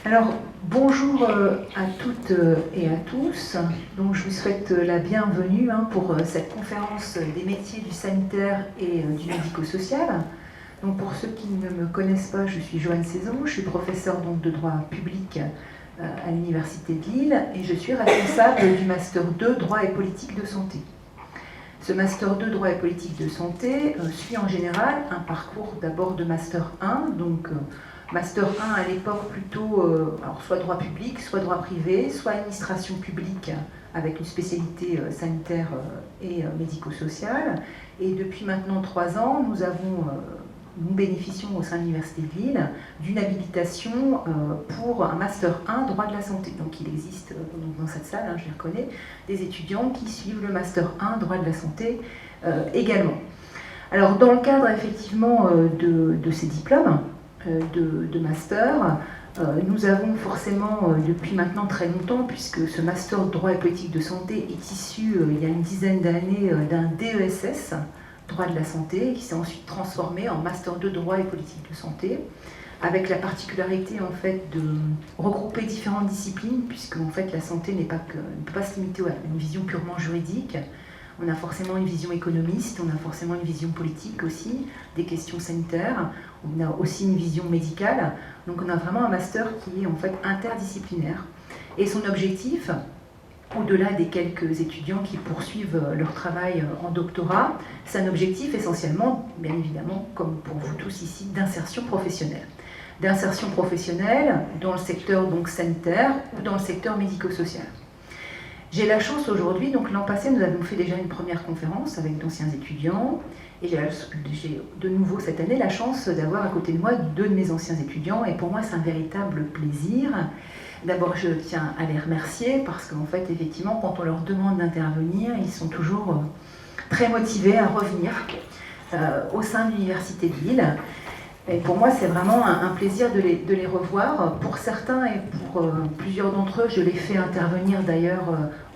Alors, bonjour à toutes et à tous. Donc, je vous souhaite la bienvenue pour cette conférence des métiers du sanitaire et du médico-social. Donc, pour ceux qui ne me connaissent pas, je suis Joanne Saison, je suis professeure donc, de droit public à l'Université de Lille et je suis responsable du Master 2 droit et politique de santé. Ce Master 2 droit et politique de santé suit en général un parcours d'abord de Master 1, donc Master 1 à l'époque plutôt alors soit droit public, soit droit privé, soit administration publique avec une spécialité sanitaire et médico-sociale. Et depuis maintenant 3 ans, nous bénéficions au sein de l'Université de Lille d'une habilitation pour un Master 1 droit de la santé. Donc il existe dans cette salle, je les reconnais, des étudiants qui suivent le Master 1 droit de la santé également. Alors dans le cadre effectivement de ces diplômes, de master, nous avons forcément depuis maintenant très longtemps, puisque ce master de droit et politique de santé est issu il y a une dizaine d'années d'un DESS, droit de la santé, qui s'est ensuite transformé en master 2 droit et politique de santé, avec la particularité en fait de regrouper différentes disciplines, puisque en fait la santé ne peut pas se limiter à une vision purement juridique. On a forcément une vision économiste, on a forcément une vision politique aussi, des questions sanitaires, on a aussi une vision médicale. Donc on a vraiment un master qui est en fait interdisciplinaire. Et son objectif, au-delà des quelques étudiants qui poursuivent leur travail en doctorat, c'est un objectif essentiellement, bien évidemment, comme pour vous tous ici, d'insertion professionnelle. D'insertion professionnelle dans le secteur donc, sanitaire ou dans le secteur médico-social. J'ai la chance aujourd'hui, donc l'an passé nous avons fait déjà une première conférence avec d'anciens étudiants et j'ai de nouveau cette année la chance d'avoir à côté de moi 2 de mes anciens étudiants et pour moi c'est un véritable plaisir. D'abord je tiens à les remercier parce qu'en fait effectivement quand on leur demande d'intervenir ils sont toujours très motivés à revenir au sein de l'Université de Lille. Et pour moi, c'est vraiment un plaisir de les revoir. Pour certains et pour plusieurs d'entre eux, je les fais intervenir d'ailleurs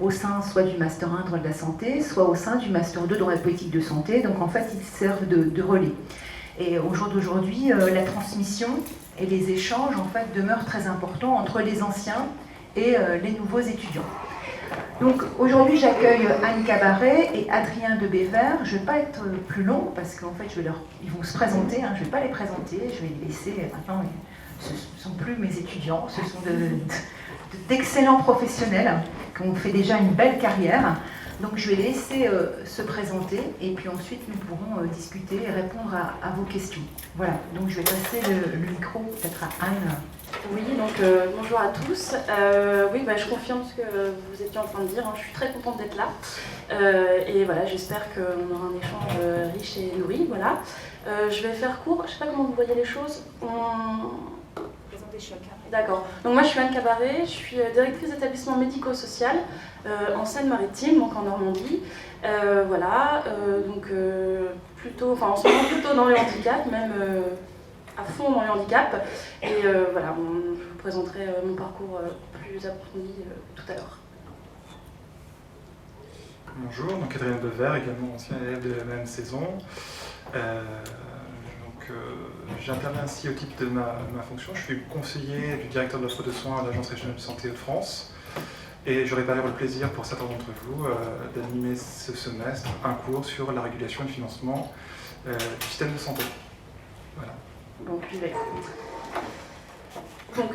au sein soit du Master 1 droit de la santé, soit au sein du Master 2 droit et politique de santé. Donc en fait, ils servent de relais. Et au jour d'aujourd'hui, la transmission et les échanges en fait, demeurent très importants entre les anciens et les nouveaux étudiants. Donc aujourd'hui j'accueille Anne Cabaret et Adrien de Bévert. Je ne vais pas être plus long parce qu'en fait ils vont se présenter, je ne vais pas les présenter, je vais les laisser maintenant. Ce ne sont plus mes étudiants, ce sont d'excellents professionnels qui ont fait déjà une belle carrière. Donc je vais les laisser se présenter et puis ensuite nous pourrons discuter et répondre à vos questions. Voilà, donc je vais passer le micro peut-être à Anne. Oui, donc bonjour à tous. Oui, je confirme ce que vous étiez en train de dire. Je suis très contente d'être là. Et voilà, j'espère qu'on aura un échange riche et nourri. Voilà. Je vais faire court. Je ne sais pas comment vous voyez les choses. D'accord. Donc moi, je suis Anne Cabaret. Je suis directrice d'établissement médico-social en Seine-Maritime, donc en Normandie. Voilà. Donc en ce moment plutôt dans le handicap, même. À fond dans le handicap et voilà, je vous présenterai mon parcours plus approfondi tout à l'heure. Bonjour, donc Adrien Bever, également ancien élève de la même saison. J'interviens ainsi au titre de ma fonction. Je suis conseiller du directeur de l'offre de soins à l'Agence régionale de santé de France et j'aurai par ailleurs le plaisir pour certains d'entre vous d'animer ce semestre un cours sur la régulation et le financement du système de santé. Voilà. Donc,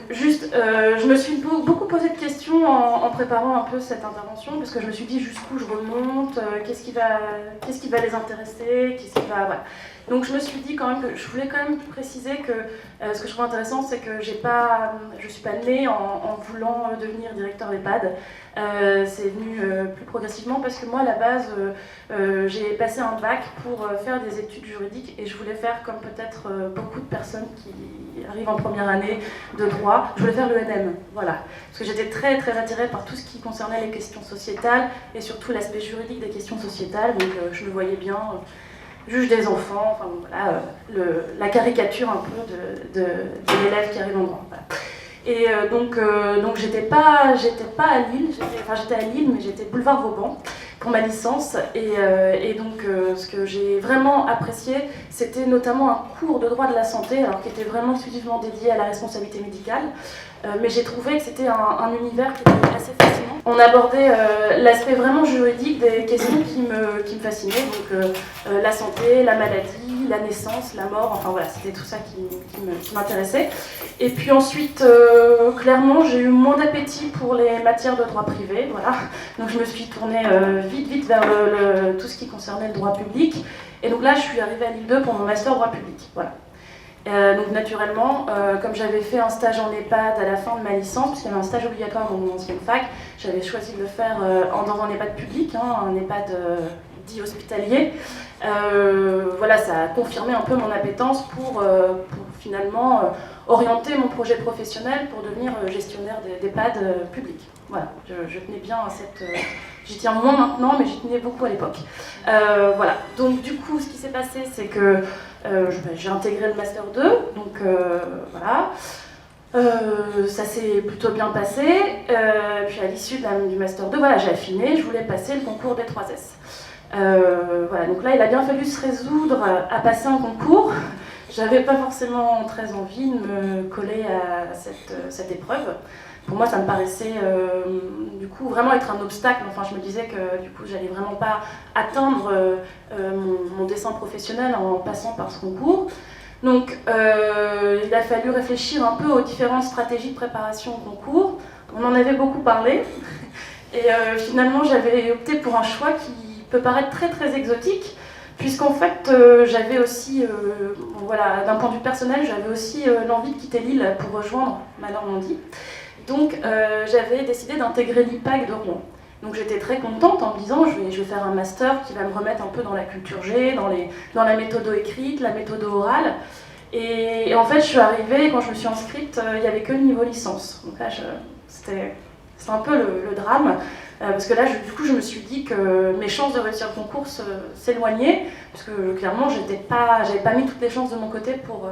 juste, je me suis beaucoup posé de questions en préparant un peu cette intervention, parce que je me suis dit jusqu'où je remonte, qu'est-ce qui va les intéresser, voilà. Donc je me suis dit quand même que je voulais quand même préciser que ce que je trouve intéressant, c'est que je suis pas née en voulant devenir directeur d'EHPAD. C'est venu plus progressivement parce que moi, à la base, j'ai passé un bac pour faire des études juridiques et je voulais faire comme peut-être beaucoup de personnes qui arrivent en première année de droit, je voulais faire l'ENM, voilà. Parce que j'étais très très attirée par tout ce qui concernait les questions sociétales et surtout l'aspect juridique des questions sociétales, donc je me voyais bien juge des enfants, enfin voilà, la caricature un peu de l'élève qui arrive en droit. Voilà. Et donc j'étais pas à Lille, j'étais à Lille, mais j'étais boulevard Vauban. pour ma licence. Et donc, ce que j'ai vraiment apprécié, c'était notamment un cours de droit de la santé, alors qui était vraiment exclusivement dédié à la responsabilité médicale. Mais j'ai trouvé que c'était un univers qui était assez fascinant. On abordait l'aspect vraiment juridique des questions qui me fascinaient, donc la santé, la maladie, la naissance, la mort, enfin voilà, c'était tout ça qui m'intéressait. Et puis ensuite, clairement, j'ai eu moins d'appétit pour les matières de droit privé, voilà. Donc je me suis tournée vite vers tout ce qui concernait le droit public. Et donc là, je suis arrivée à Lille 2 pour mon master droit public, voilà. Donc naturellement, comme j'avais fait un stage en EHPAD à la fin de ma licence, puisqu'il y avait un stage obligatoire dans mon ancienne fac, j'avais choisi de le faire dans un EHPAD public, un EHPAD dit hospitalier. Voilà, ça a confirmé un peu mon appétence pour finalement orienter mon projet professionnel pour devenir gestionnaire d'EHPAD public. Voilà, je tenais bien à cette... j'y tiens moins maintenant, mais j'y tenais beaucoup à l'époque. Voilà, donc du coup, ce qui s'est passé, c'est que j'ai intégré le Master 2, donc voilà. Ça s'est plutôt bien passé. Puis à l'issue du Master 2, voilà, j'ai affiné, je voulais passer le concours des 3S. Voilà, donc là, il a bien fallu se résoudre à passer un concours. J'avais pas forcément très envie de me coller à cette épreuve. Pour moi, ça me paraissait du coup vraiment être un obstacle. Enfin, je me disais que du coup, j'allais vraiment pas atteindre mon dessein professionnel en passant par ce concours. Donc, il a fallu réfléchir un peu aux différentes stratégies de préparation au concours. On en avait beaucoup parlé. Et finalement, j'avais opté pour un choix qui peut paraître très très exotique, puisqu'en fait, j'avais aussi, voilà, d'un point de vue personnel, j'avais aussi l'envie de quitter Lille pour rejoindre ma Normandie. Donc j'avais décidé d'intégrer l'IPAC de Rouen. Donc j'étais très contente en me disant je vais faire un master qui va me remettre un peu dans la culture G, dans la méthode écrite, la méthode orale. Et en fait je suis arrivée, quand je me suis inscrite, il n'y avait que le niveau licence. Donc là c'était un peu le drame. Parce que là, du coup, je me suis dit que mes chances de réussir le concours s'éloignaient, parce que clairement, j'avais pas mis toutes les chances de mon côté pour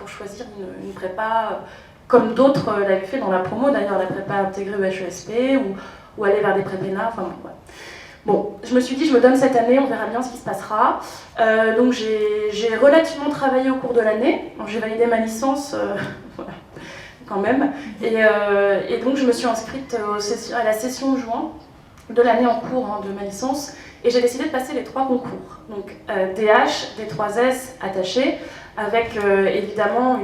choisir une prépa comme d'autres l'avaient fait dans la promo, d'ailleurs, la prépa intégrée au HESP ou aller vers des prépénas, enfin bon, ouais. Bon, je me suis dit, je me donne cette année, on verra bien ce qui se passera. Donc j'ai relativement travaillé au cours de l'année, j'ai validé ma licence, voilà, quand même, et donc je me suis inscrite à la session de juin de l'année en cours de ma licence, et j'ai décidé de passer les 3 concours. Donc DH, D3S attaché, avec évidemment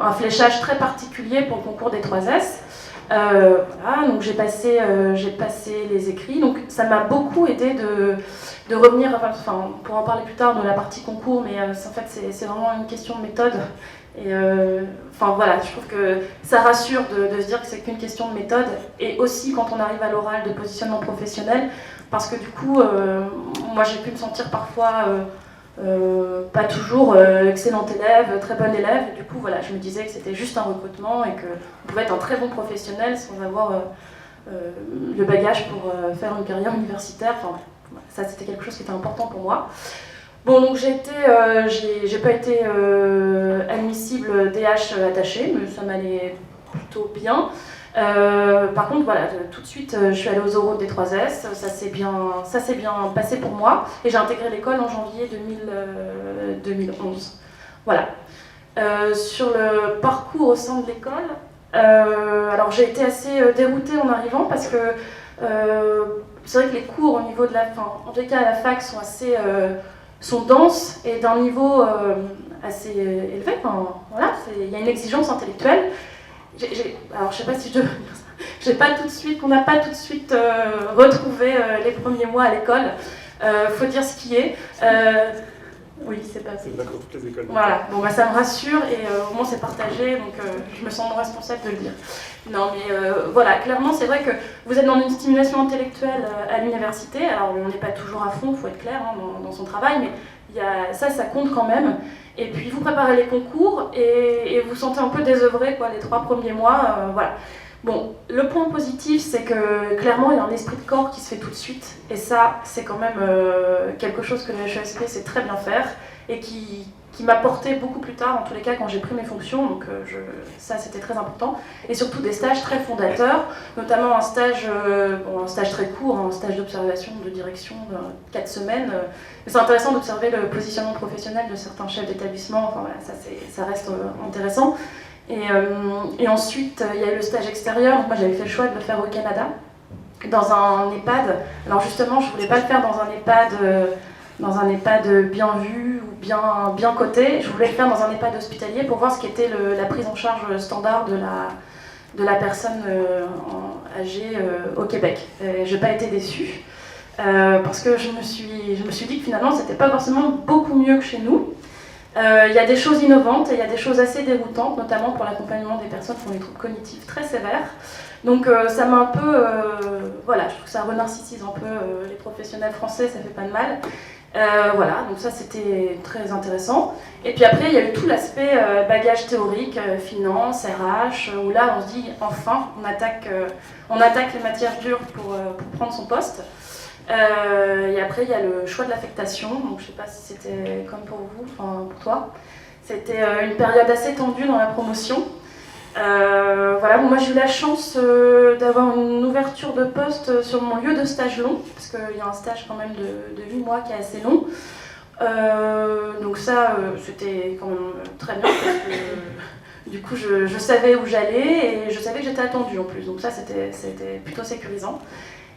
un fléchage très particulier pour le concours des 3S. Voilà, donc j'ai passé les écrits, donc ça m'a beaucoup aidé de revenir, enfin, pour en parler plus tard de la partie concours, mais en fait c'est vraiment une question de méthode. Et enfin voilà, je trouve que ça rassure de se dire que c'est qu'une question de méthode, et aussi quand on arrive à l'oral de positionnement professionnel, parce que du coup, moi j'ai pu me sentir parfois pas toujours excellente élève, très bonne élève, et du coup voilà, je me disais que c'était juste un recrutement et qu'on pouvait être un très bon professionnel sans avoir le bagage pour faire une carrière universitaire. Enfin, voilà, ça c'était quelque chose qui était important pour moi. Bon, donc j'ai pas été admissible DH attaché, mais ça m'allait plutôt bien. Par contre, voilà, tout de suite, je suis allée aux oraux des 3S, ça s'est bien passé pour moi, et j'ai intégré l'école en janvier 2011. Voilà. Sur le parcours au sein de l'école, alors j'ai été assez déroutée en arrivant, parce que c'est vrai que les cours au niveau de en tout cas à la fac sont denses et d'un niveau assez élevé. Enfin, voilà, il y a une exigence intellectuelle. Alors je sais pas si je dois dire ça. On n'a pas tout de suite retrouvé les premiers mois à l'école. Faut dire ce qui est. Oui, c'est pas. C'est d'accord, toutes les écoles. Voilà, bon bah ça me rassure, et au moins c'est partagé, donc je me sens responsable de le dire. Non mais voilà, clairement c'est vrai que vous êtes dans une stimulation intellectuelle à l'université, alors on n'est pas toujours à fond, il faut être clair dans son travail, mais ça compte quand même. Et puis vous préparez les concours et vous sentez un peu désœuvré les 3 premiers mois, voilà. Bon, le point positif, c'est que clairement, il y a un esprit de corps qui se fait tout de suite. Et ça, c'est quand même quelque chose que le HESP sait très bien faire et qui m'a porté beaucoup plus tard, en tous les cas, quand j'ai pris mes fonctions. Donc ça, c'était très important. Et surtout des stages très fondateurs, notamment un stage très court, un stage d'observation, de direction de 4 semaines. Mais c'est intéressant d'observer le positionnement professionnel de certains chefs d'établissement. Enfin, voilà, ça reste intéressant. Et ensuite, il y a eu le stage extérieur. Donc moi, j'avais fait le choix de le faire au Canada, dans un EHPAD. Alors justement, je ne voulais pas le faire dans un EHPAD bien vu ou bien coté. Je voulais le faire dans un EHPAD hospitalier pour voir ce qu'était la prise en charge standard de la personne âgée au Québec. Je n'ai pas été déçue parce que je me suis dit que finalement, ce n'était pas forcément beaucoup mieux que chez nous. Il y a des choses innovantes et il y a des choses assez déroutantes, notamment pour l'accompagnement des personnes qui ont des troubles cognitifs très sévères. Donc ça m'a un peu... voilà, je trouve que ça renarcissise un peu les professionnels français, ça fait pas de mal. Voilà, donc ça c'était très intéressant. Et puis après, il y a eu tout l'aspect bagage théorique, finance, RH, où là on se dit, enfin, on attaque les matières dures pour prendre son poste. Et après, il y a le choix de l'affectation. Donc, je ne sais pas si c'était comme pour vous, enfin pour toi. C'était une période assez tendue dans la promotion. Voilà, moi j'ai eu la chance d'avoir une ouverture de poste sur mon lieu de stage long, parce qu'il y a un stage quand même de 8 mois qui est assez long. Donc ça, c'était quand même très bien, parce que du coup je savais où j'allais et je savais que j'étais attendue en plus. Donc ça, c'était plutôt sécurisant.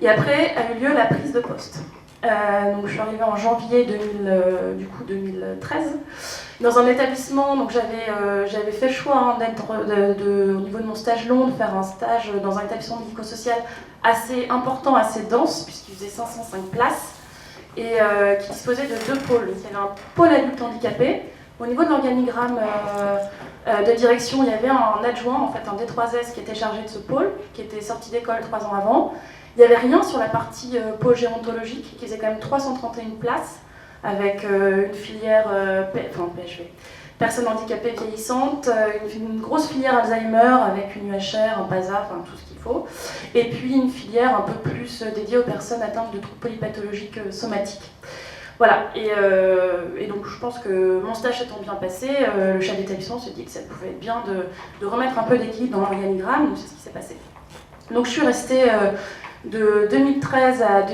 Et après a eu lieu la prise de poste. Donc je suis arrivée en janvier 2013 dans un établissement. Donc j'avais fait le choix d'être au niveau de mon stage long, de faire un stage dans un établissement médico-social assez important, assez dense, puisqu'il faisait 505 places et qui disposait de 2 pôles. Il y avait un pôle adulte handicapé. Au niveau de l'organigramme de direction, il y avait un adjoint, en fait un D3S qui était chargé de ce pôle, qui était sorti d'école 3 ans avant. Il n'y avait rien sur la partie pôle gérontologique, qui faisait quand même 331 places, avec une filière personnes handicapées vieillissantes, une grosse filière Alzheimer avec une UHR, un PASA, enfin tout ce qu'il faut, et puis une filière un peu plus dédiée aux personnes atteintes de troubles polypathologiques somatiques. Voilà, et donc je pense que mon stage étant bien passé, le chef d'établissement s'est dit que ça pouvait être bien de remettre un peu d'équilibre dans l'organigramme, donc c'est ce qui s'est passé. Donc je suis restée de 2013 à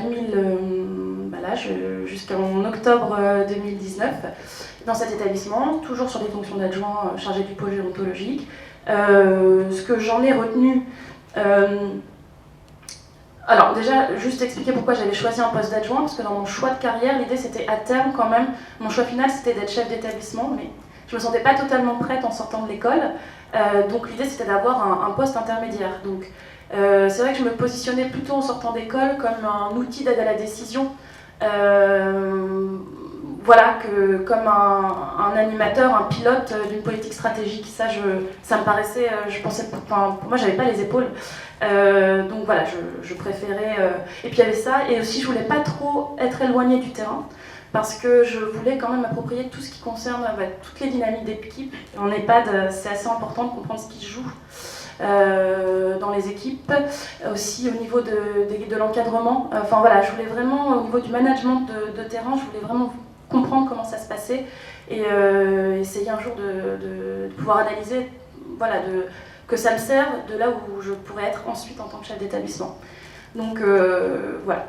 jusqu'en octobre 2019 dans cet établissement, toujours sur des fonctions d'adjoint chargé du pôle gérontologique. Ce que j'en ai retenu... alors déjà, juste expliquer pourquoi j'avais choisi un poste d'adjoint, parce que dans mon choix de carrière, l'idée c'était à terme quand même, mon choix final c'était d'être chef d'établissement, mais je me sentais pas totalement prête en sortant de l'école, donc l'idée c'était d'avoir un poste intermédiaire. Donc, c'est vrai que je me positionnais plutôt en sortant d'école comme un outil d'aide à la décision, voilà, comme un animateur, un pilote d'une politique stratégique. Ça me paraissait, pour moi j'avais pas les épaules, donc voilà, je préférais, et puis il y avait ça, et aussi je voulais pas trop être éloignée du terrain, parce que je voulais quand même m'approprier tout ce qui concerne toutes les dynamiques d'équipe. En EHPAD, c'est assez important de comprendre ce qui se joue dans les équipes, aussi au niveau de l'encadrement. Enfin voilà, je voulais vraiment, au niveau du management de terrain, je voulais vraiment comprendre comment ça se passait et essayer un jour de pouvoir analyser, voilà, que ça me serve de là où je pourrais être ensuite en tant que chef d'établissement. Donc voilà.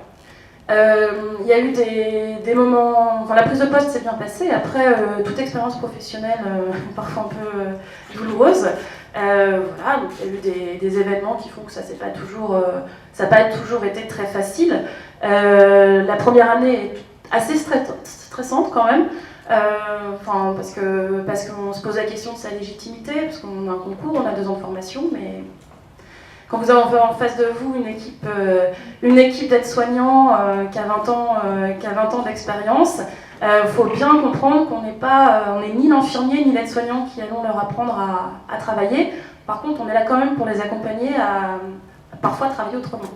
Il y a eu des moments, enfin la prise de poste s'est bien passée, après toute expérience professionnelle parfois un peu douloureuse, voilà, donc il y a eu des événements qui font que ça n'a pas toujours été très facile. La première année est assez stressante quand même, parce qu'on se pose la question de sa légitimité, parce qu'on a un concours, on a 2 ans de formation, mais quand vous avez en face de vous une équipe d'aides-soignants qui a 20 ans d'expérience, faut bien comprendre qu'on n'est ni l'infirmier ni l'aide-soignant qui allons leur apprendre à travailler. Par contre, on est là quand même pour les accompagner à parfois travailler autrement.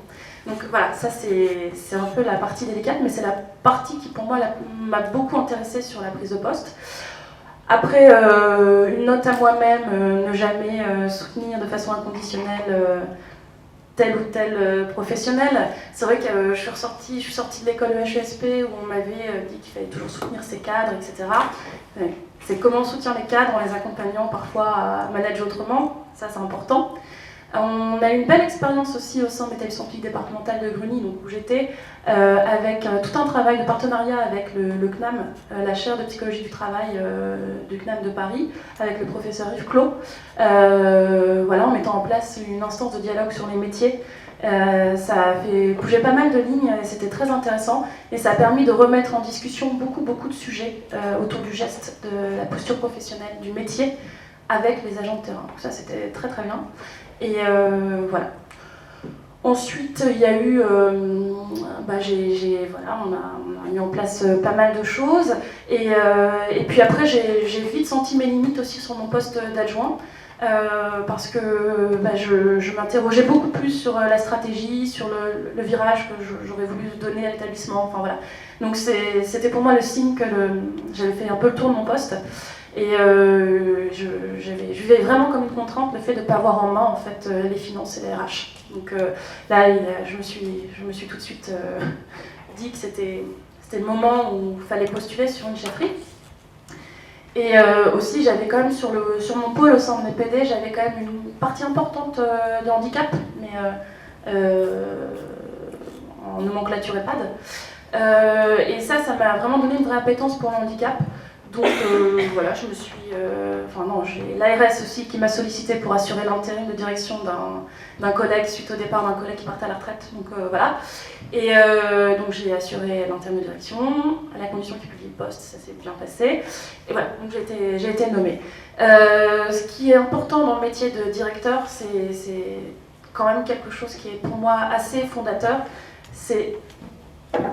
Donc voilà, ça c'est un peu la partie délicate, mais c'est la partie qui pour moi m'a beaucoup intéressée sur la prise de poste. Après, une note à moi-même, ne jamais soutenir de façon inconditionnelle tel ou tel professionnel. C'est vrai que je suis sortie de l'école EHESP où on m'avait dit qu'il fallait toujours soutenir ses cadres, etc. C'est comment on soutient les cadres en les accompagnant parfois à manager autrement, ça c'est important. On a eu une belle expérience aussi au sein de l'établissement public départemental de Grugny, donc où j'étais, avec tout un travail de partenariat avec le CNAM, la chaire de psychologie du travail du CNAM de Paris, avec le professeur Yves Clos, voilà, en mettant en place une instance de dialogue sur les métiers. Ça a fait bouger pas mal de lignes et c'était très intéressant et ça a permis de remettre en discussion beaucoup de sujets autour du geste, de la posture professionnelle, du métier avec les agents de terrain. Donc ça c'était très bien. Et voilà. Ensuite, il y a eu, voilà, on a mis en place pas mal de choses. Et puis après, j'ai vite senti mes limites aussi sur mon poste d'adjoint. Parce que je m'interrogeais beaucoup plus sur la stratégie, sur le virage que j'aurais voulu donner à l'établissement. Enfin, voilà. Donc c'était pour moi le signe que j'avais fait un peu le tour de mon poste. Et je vivais vraiment comme une contrainte le fait de ne pas avoir en main en fait, les finances et les RH. Donc là, je me suis tout de suite dit que c'était le moment où il fallait postuler sur une chefferie. Et aussi, j'avais quand même sur mon pôle au sein de mes PD, j'avais quand même une partie importante de handicap, mais en nomenclature EHPAD. Et ça m'a vraiment donné une vraie appétence pour le handicap. Donc voilà, je me suis... j'ai l'ARS aussi qui m'a sollicité pour assurer l'intérim de direction d'un collègue suite au départ d'un collègue qui partait à la retraite. Donc voilà. Et donc j'ai assuré l'intérim de direction, à la condition qu'il publie le poste, ça s'est bien passé. Et voilà, donc j'ai été nommée. Ce qui est important dans le métier de directeur, c'est quand même quelque chose qui est pour moi assez fondateur. C'est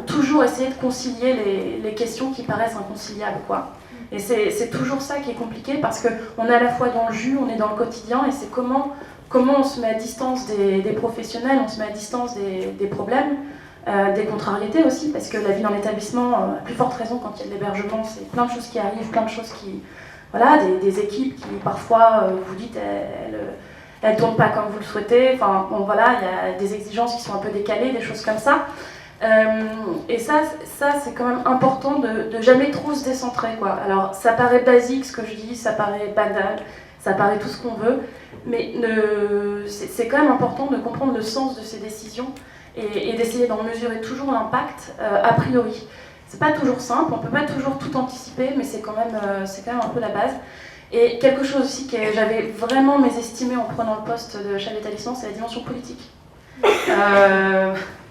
toujours essayer de concilier les questions qui paraissent inconciliables, quoi. Et c'est toujours ça qui est compliqué parce qu'on est à la fois dans le jus, on est dans le quotidien et c'est comment on se met à distance des professionnels, on se met à distance des problèmes, des contrariétés aussi, parce que la vie dans l'établissement, à plus forte raison quand il y a de l'hébergement, c'est plein de choses qui arrivent, plein de choses qui... Voilà, des équipes qui parfois, vous dites, elles ne tournent pas comme vous le souhaitez, enfin bon voilà, il y a des exigences qui sont un peu décalées, des choses comme ça. Et ça c'est quand même important de jamais trop se décentrer, quoi. Alors ça paraît basique ce que je dis, ça paraît banal, ça paraît tout ce qu'on veut, mais c'est quand même important de comprendre le sens de ces décisions et d'essayer d'en mesurer toujours l'impact a priori. C'est pas toujours simple, on peut pas toujours tout anticiper, mais c'est quand même un peu la base. Et quelque chose aussi que j'avais vraiment mésestimé en prenant le poste de chef d'établissement, c'est la dimension politique.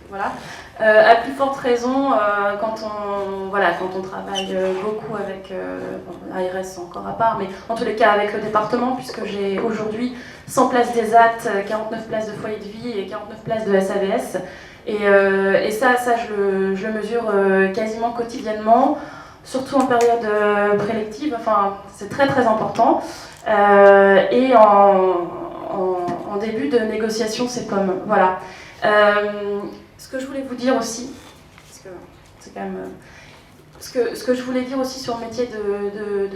Voilà. À plus forte raison, quand on travaille beaucoup avec l'ARS encore à part, mais en tous les cas avec le département, puisque j'ai aujourd'hui 100 places d'ESAT, 49 places de foyer de vie et 49 places de SAVS. Et ça je le mesure quasiment quotidiennement, surtout en période prélective, enfin c'est très important. Et en début de négociation, c'est comme, voilà. Ce que je voulais vous dire aussi, parce que c'est quand même... Ce que je voulais dire aussi sur le métier de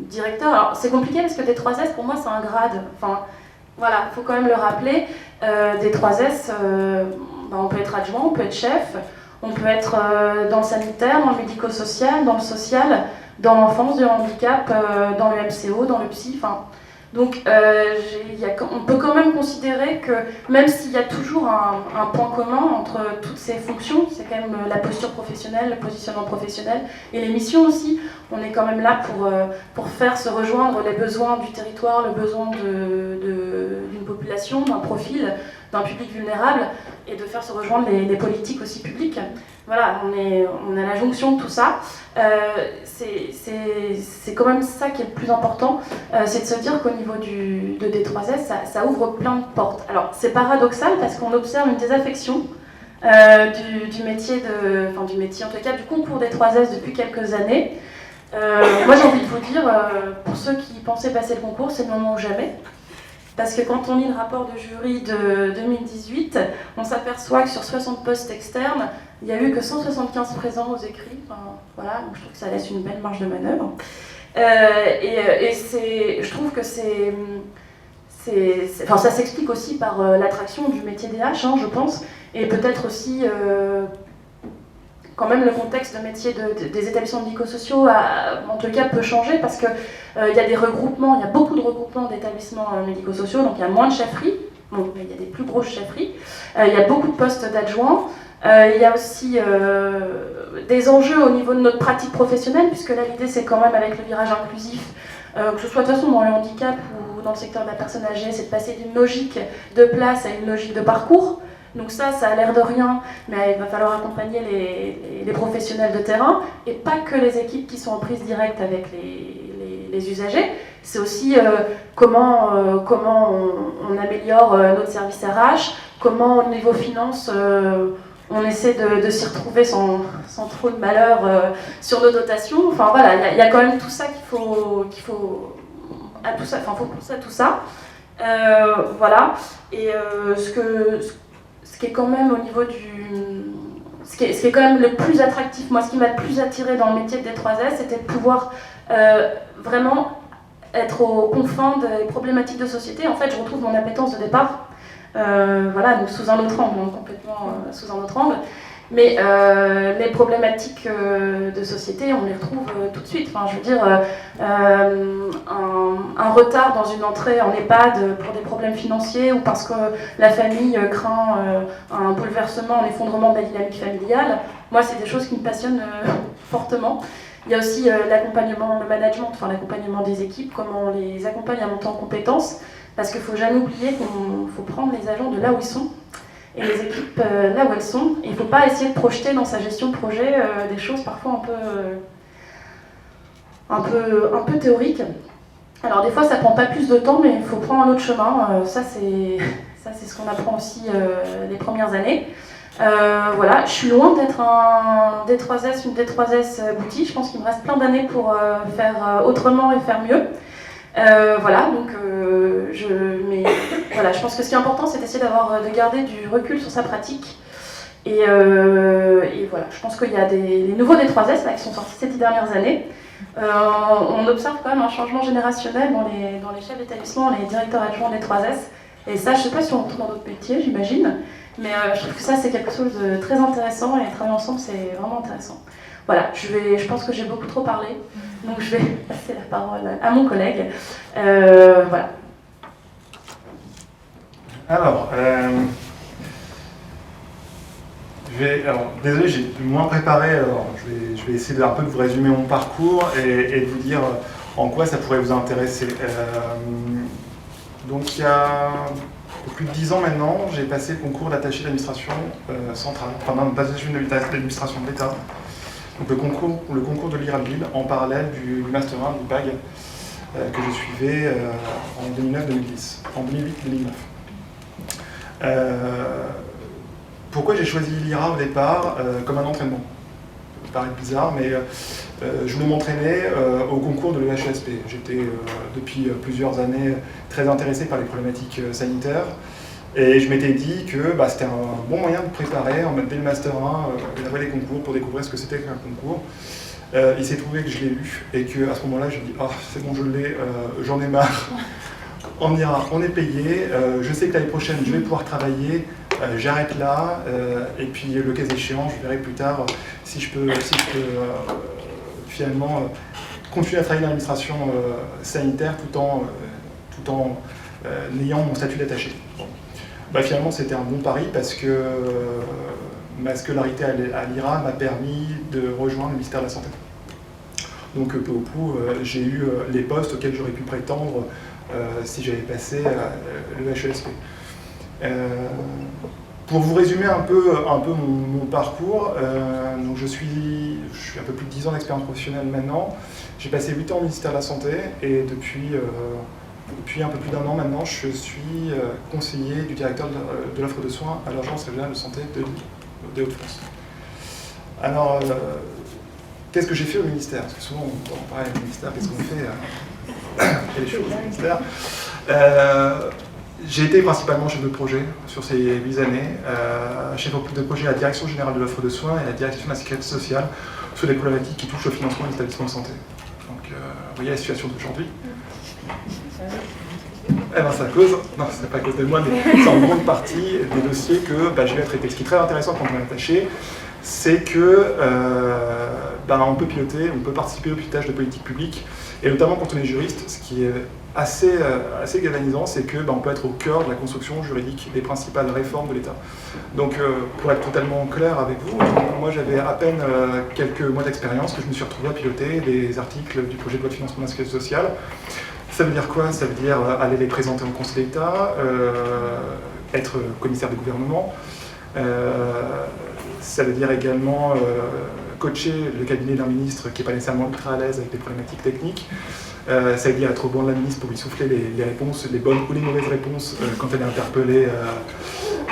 directeur, alors c'est compliqué parce que D3S pour moi c'est un grade, enfin voilà, il faut quand même le rappeler, D3S, on peut être adjoint, on peut être chef, on peut être dans le sanitaire, dans le médico-social, dans le social, dans l'enfance, du handicap, dans le MCO, dans le psy, enfin... Donc on peut quand même considérer que même s'il y a toujours un point commun entre toutes ces fonctions, c'est quand même la posture professionnelle, le positionnement professionnel et les missions aussi, on est quand même là pour faire se rejoindre les besoins du territoire, le besoin d'une population, d'un profil, d'un public vulnérable et de faire se rejoindre les politiques aussi publiques. Voilà, on est à la jonction de tout ça. C'est quand même ça qui est le plus important, c'est de se dire qu'au niveau de D3S, ça ouvre plein de portes. Alors c'est paradoxal parce qu'on observe une désaffection du métier en tout cas du concours D3S depuis quelques années. Moi j'ai envie de vous dire, pour ceux qui pensaient passer le concours, c'est le moment ou jamais. Parce que quand on lit le rapport de jury de 2018, on s'aperçoit que sur 60 postes externes, il n'y a eu que 175 présents aux écrits. Enfin, voilà, donc je trouve que ça laisse une belle marge de manœuvre. Je trouve que c'est enfin, ça s'explique aussi par l'attraction du métier DH, hein, je pense, et peut-être aussi quand même le contexte de métier des établissements médico-sociaux en tout cas peut changer parce que il y a des regroupements, il y a beaucoup de regroupements d'établissements médico-sociaux, donc il y a moins de chefferies, bon, il y a des plus grosses chefferies, il y a beaucoup de postes d'adjoints, il y a aussi des enjeux au niveau de notre pratique professionnelle, puisque là l'idée c'est quand même avec le virage inclusif, que ce soit de toute façon dans le handicap ou dans le secteur de la personne âgée, c'est de passer d'une logique de place à une logique de parcours. Donc ça a l'air de rien, mais il va falloir accompagner les professionnels de terrain, et pas que les équipes qui sont en prise directe avec les usagers. C'est aussi comment on améliore notre service RH, comment au niveau finance on essaie de s'y retrouver sans trop de malheur sur nos dotations. Enfin voilà, il y a quand même tout ça qu'il faut à tout ça, enfin faut penser à tout ça. Voilà, et ce qui est quand même au niveau ce qui est quand même le plus attractif, moi ce qui m'a le plus attiré dans le métier de D3S, c'était de pouvoir vraiment être aux confins des problématiques de société. En fait, je retrouve mon appétence de départ, voilà, donc sous un autre angle, donc complètement sous un autre angle. Mais les problématiques de société, on les retrouve tout de suite. Enfin, je veux dire, un retard dans une entrée en EHPAD pour des problèmes financiers ou parce que la famille craint un bouleversement, un effondrement de la dynamique familiale, moi, c'est des choses qui me passionnent fortement. Il y a aussi l'accompagnement, le management, enfin l'accompagnement des équipes, comment on les accompagne à monter en compétences, parce qu'il ne faut jamais oublier qu'il faut prendre les agents de là où ils sont, et les équipes là où elles sont. Il ne faut pas essayer de projeter dans sa gestion de projet des choses parfois un peu théoriques. Alors des fois ça prend pas plus de temps, mais il faut prendre un autre chemin. Ça c'est ce qu'on apprend aussi les premières années. Voilà, je suis loin d'être un D3S, une D3S boutique. Je pense qu'il me reste plein d'années pour faire autrement et faire mieux. Voilà, donc mais voilà, je pense que ce qui est important, c'est d'essayer de garder du recul sur sa pratique. Et voilà, je pense qu'il y a les nouveaux D3S là, qui sont sortis ces 10 dernières années. On observe quand même un changement générationnel dans les chefs d'établissement, les directeurs adjoints D3S. Et ça, je ne sais pas si on retrouve dans d'autres métiers, j'imagine. Mais je trouve que ça, c'est quelque chose de très intéressant. Et travailler ensemble, c'est vraiment intéressant. Voilà, je pense que j'ai beaucoup trop parlé. Donc je vais passer la parole à mon collègue. Voilà. Alors, désolé, j'ai moins préparé. Alors, je vais essayer un peu de vous résumer mon parcours et de vous dire en quoi ça pourrait vous intéresser. Donc, il y a plus de 10 ans maintenant, j'ai passé le concours d'attaché d'administration centrale, enfin d'attaché d'administration de l'État. Donc le concours de l'IRALBIL en parallèle du Master 1 du BAG que je suivais en 2009-2010, en 2008-2009. Pourquoi j'ai choisi l'IRA au départ comme un entraînement? Ça paraît bizarre, mais je voulais m'entraîner au concours de l'EHESP. J'étais depuis plusieurs années très intéressé par les problématiques sanitaires. Et je m'étais dit que c'était un bon moyen de préparer, dès le Master 1, la voie des concours pour découvrir ce que c'était qu'un concours. Il s'est trouvé que je l'ai eu et qu'à ce moment-là, je me dis « Ah, c'est bon, je l'ai, j'en ai marre. On ira, on est payé, je sais que l'année prochaine, je vais pouvoir travailler, j'arrête là, et puis le cas échéant, je verrai plus tard si je peux finalement continuer à travailler dans l'administration sanitaire tout en ayant mon statut d'attaché. » Finalement, c'était un bon pari parce que ma scolarité à l'IRA m'a permis de rejoindre le ministère de la Santé. Donc, peu au peu, j'ai eu les postes auxquels j'aurais pu prétendre si j'avais passé le HESP. Pour vous résumer un peu mon parcours, donc je suis un peu plus de 10 ans d'expérience professionnelle maintenant. J'ai passé 8 ans au ministère de la Santé et depuis un peu plus d'un an maintenant, je suis conseiller du directeur de l'offre de soins à l'Agence régionale de santé des Hauts-de-France. Alors, qu'est-ce que j'ai fait au ministère? Parce que souvent, on parle au ministère, qu'est-ce qu'on fait? Quelles choses au ministère? J'ai été principalement chef de projet sur ces 8 années, chef de projet à la direction générale de l'offre de soins et à la direction de la sécurité sociale sur des problématiques qui touchent au financement des établissements de santé. Donc, vous voyez la situation d'aujourd'hui. Eh ben, c'est à cause, non, c'est pas à cause de moi, mais c'est en grande partie des dossiers que je vais traiter. Ce qui est très intéressant quand on est attaché, c'est que on peut piloter, on peut participer au pilotage de politique publique, et notamment quand on est juriste, ce qui est assez galvanisant, c'est que on peut être au cœur de la construction juridique des principales réformes de l'État. Donc, pour être totalement clair avec vous, moi j'avais à peine quelques mois d'expérience que je me suis retrouvé à piloter des articles du projet de loi de financement de la sécurité sociale. Ça veut dire quoi? Ça veut dire aller les présenter au Conseil d'État, être commissaire du gouvernement. Ça veut dire également coacher le cabinet d'un ministre qui n'est pas nécessairement ultra à l'aise avec des problématiques techniques. Ça veut dire être au banc de la ministre pour lui souffler les réponses, les bonnes ou les mauvaises réponses quand elle est interpellée.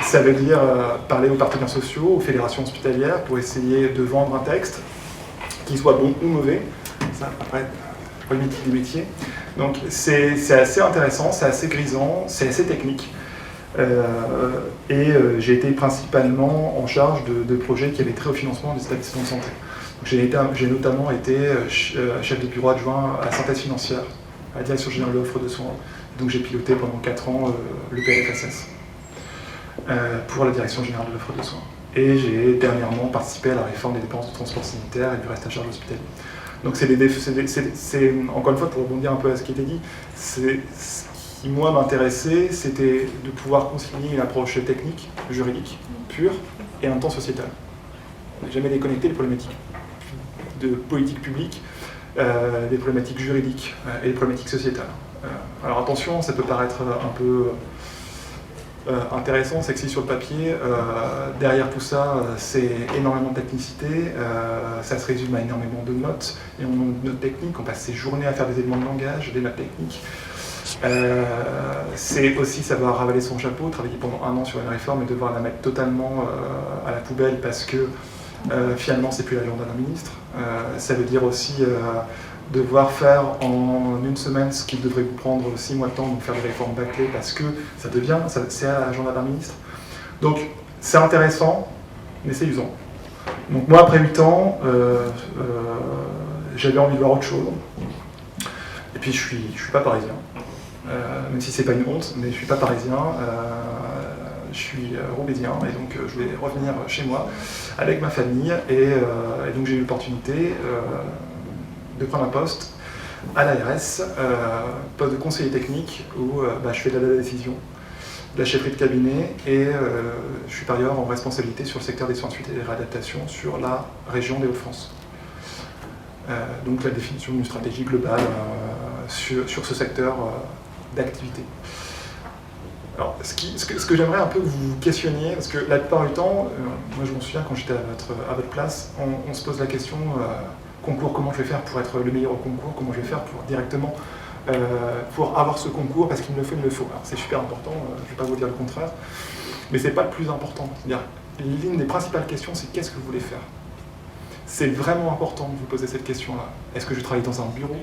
Ça veut dire parler aux partenaires sociaux, aux fédérations hospitalières pour essayer de vendre un texte qui soit bon ou mauvais. Ça, après, problématique des métiers. Donc c'est assez intéressant, c'est assez grisant, c'est assez technique. J'ai été principalement en charge de projets qui avaient trait au financement des établissements de santé. J'ai notamment été chef de bureau adjoint à la synthèse financière, à la direction générale de l'offre de soins. Donc j'ai piloté pendant 4 ans le PLFSS pour la direction générale de l'offre de soins. Et j'ai dernièrement participé à la réforme des dépenses de transport sanitaire et du reste à charge hospitalier. Donc c'est encore une fois, pour rebondir un peu à ce qui était dit, ce qui moi m'intéressait, c'était de pouvoir concilier une approche technique, juridique, pure, et en même temps sociétale. Ne jamais déconnecter les problématiques de politique publique, des problématiques juridiques et des problématiques sociétales. Alors attention, ça peut paraître un peu intéressant, sexy sur le papier. Derrière tout ça, c'est énormément de technicité. Ça se résume à énormément de notes, et de notes techniques. On passe ses journées à faire des éléments de langage, des notes techniques. C'est aussi savoir ravaler son chapeau, travailler pendant 1 an sur une réforme et devoir la mettre totalement à la poubelle parce que finalement c'est plus l'agenda d'un ministre. Ça veut dire aussi devoir faire en 1 semaine ce qui devrait vous prendre 6 mois de temps, donc faire des réformes bâclées parce que c'est à l'agenda d'un ministre. Donc c'est intéressant, mais c'est usant. Donc moi après 8 ans, j'avais envie de voir autre chose. Et puis je suis pas parisien. Même si c'est pas une honte, mais je suis pas parisien, je suis roubaisien et donc je vais revenir chez moi avec ma famille et donc j'ai eu l'opportunité de prendre un poste à l'ARS, poste de conseiller technique où je fais de la décision, de la chefferie de cabinet et je suis par ailleurs en responsabilité sur le secteur des soins de suite et des réadaptations sur la région des Hauts-de-France. Donc la définition d'une stratégie globale sur ce secteur d'activité. Alors, ce que j'aimerais un peu que vous questionniez, parce que la plupart du temps, moi je m'en souviens quand j'étais à votre place, on se pose la question concours, comment je vais faire pour être le meilleur au concours, comment je vais faire pour directement pour avoir ce concours, parce qu'il me le faut, il me le faut. Alors c'est super important, je ne vais pas vous dire le contraire, mais c'est pas le plus important. C'est-à-dire, l'une des principales questions, c'est qu'est-ce que vous voulez faire? C'est vraiment important de vous poser cette question-là. Est-ce que je travaille dans un bureau?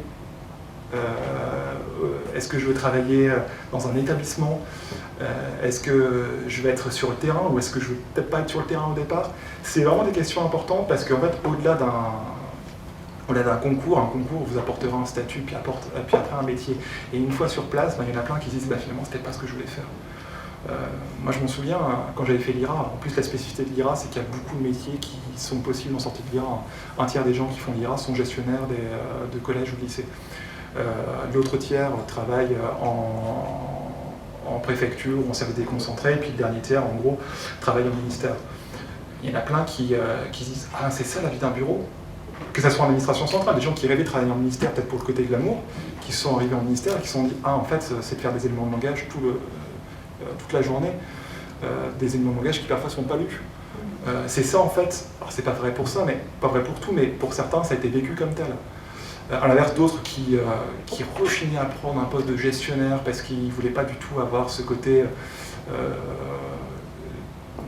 Est-ce que je veux travailler dans un établissement? Est-ce que je vais être sur le terrain ou est-ce que je ne veux peut-être pas être sur le terrain au départ? C'est vraiment des questions importantes parce qu'en fait, au-delà d'un concours, un concours vous apportera un statut puis après un métier. Et une fois sur place, il y en a plein qui se disent finalement c'était pas ce que je voulais faire. Moi je m'en souviens, quand j'avais fait l'IRA, en plus la spécificité de l'IRA c'est qu'il y a beaucoup de métiers qui sont possibles en sortie de l'IRA. Un tiers des gens qui font l'IRA sont gestionnaires de collèges ou de lycées. L'autre tiers travaille en préfecture ou en service déconcentré, et puis le dernier tiers, en gros, travaille au ministère. Il y en a plein qui se disent « Ah, c'est ça la vie d'un bureau ?» Que ça soit en administration centrale, des gens qui rêvaient de travailler en ministère, peut-être pour le côté glamour, qui sont arrivés en ministère et qui se sont dit « Ah, en fait, c'est de faire des éléments de langage toute la journée, des éléments de langage qui parfois ne sont pas lus. » C'est ça, en fait, alors c'est pas vrai pour ça, mais pas vrai pour tout, mais pour certains, ça a été vécu comme tel. À l'inverse d'autres qui rechignaient à prendre un poste de gestionnaire parce qu'ils ne voulaient pas du tout avoir ce côté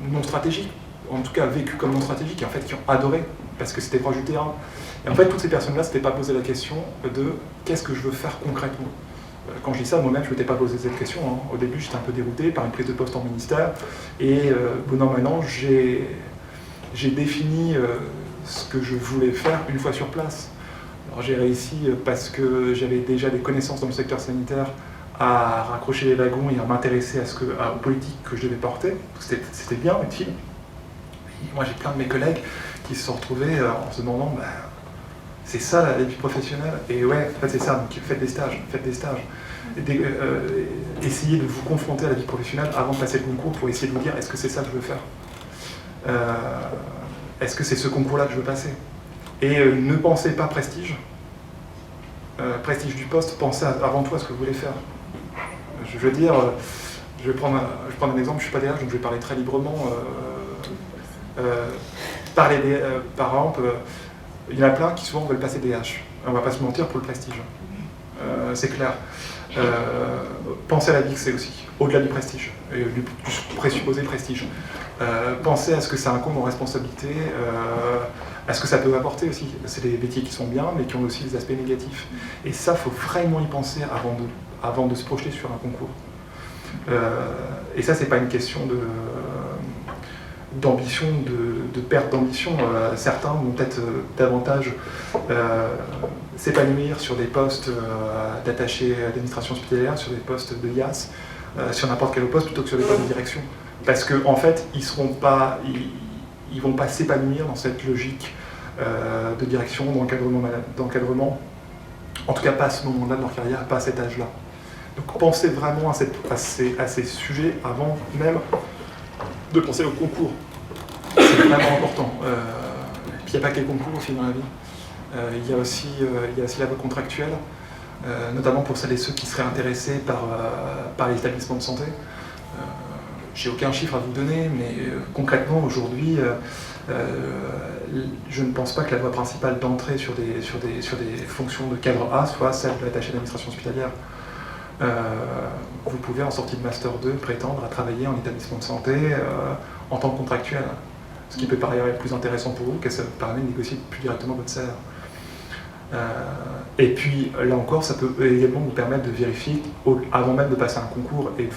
non stratégique, en tout cas vécu comme non stratégique, et en fait qui ont adoré parce que c'était proche du terrain. Et en fait, toutes ces personnes-là ne s'étaient pas posé la question de qu'est-ce que je veux faire concrètement. Quand je dis ça, moi-même, je ne m'étais pas posé cette question. Au début, j'étais un peu dérouté par une prise de poste en ministère, et bon an, maintenant, j'ai défini ce que je voulais faire une fois sur place. Alors j'ai réussi parce que j'avais déjà des connaissances dans le secteur sanitaire à raccrocher les wagons et à m'intéresser aux politiques que je devais porter. C'était bien, utile. Moi, j'ai plein de mes collègues qui se sont retrouvés en se demandant c'est ça la vie professionnelle. Et ouais, en fait, c'est ça, donc faites des stages. Essayez de vous confronter à la vie professionnelle avant de passer le concours pour essayer de vous dire est-ce que c'est ça que je veux faire, est-ce que c'est ce concours-là que je veux passer. Et ne pensez pas prestige. Prestige du poste, pensez avant tout à ce que vous voulez faire. Je veux dire, je vais prendre un exemple, je ne suis pas DRH, donc je vais parler très librement. Par exemple, il y en a plein qui souvent veulent passer DH. On ne va pas se mentir pour le prestige. C'est clair. Pensez à la vie que c'est aussi, au-delà du prestige, du présupposé prestige. Pensez à ce que ça incombe en responsabilité, à ce que ça peut apporter aussi. C'est des métiers qui sont bien, mais qui ont aussi des aspects négatifs. Et ça, il faut vraiment y penser avant de se projeter sur un concours. Et ça, c'est pas une question d'ambition, de perte d'ambition. Certains vont peut-être davantage s'épanouir sur des postes d'attaché d'administration hospitalière, sur des postes de IAS, sur n'importe quel poste plutôt que sur des postes de direction. Parce qu'en fait, ils vont pas s'épanouir dans cette logique de direction, d'encadrement, en tout cas pas à ce moment-là de leur carrière, pas à cet âge-là. Donc pensez vraiment à ces sujets avant même de penser au concours. C'est vraiment important. Puis il n'y a pas que les concours aussi dans la vie. Il y a aussi la voie contractuelle, notamment pour celles et ceux qui seraient intéressés par les établissements de santé. J'ai aucun chiffre à vous donner, mais concrètement aujourd'hui, je ne pense pas que la voie principale d'entrée sur des fonctions de cadre A soit celle de l'attaché d'administration hospitalière. Vous pouvez en sortie de Master 2 prétendre à travailler en établissement de santé en tant que contractuel, ce qui peut par ailleurs être plus intéressant pour vous, car ça vous permet de négocier plus directement votre salaire. Et puis là encore, ça peut également vous permettre de vérifier avant même de passer un concours et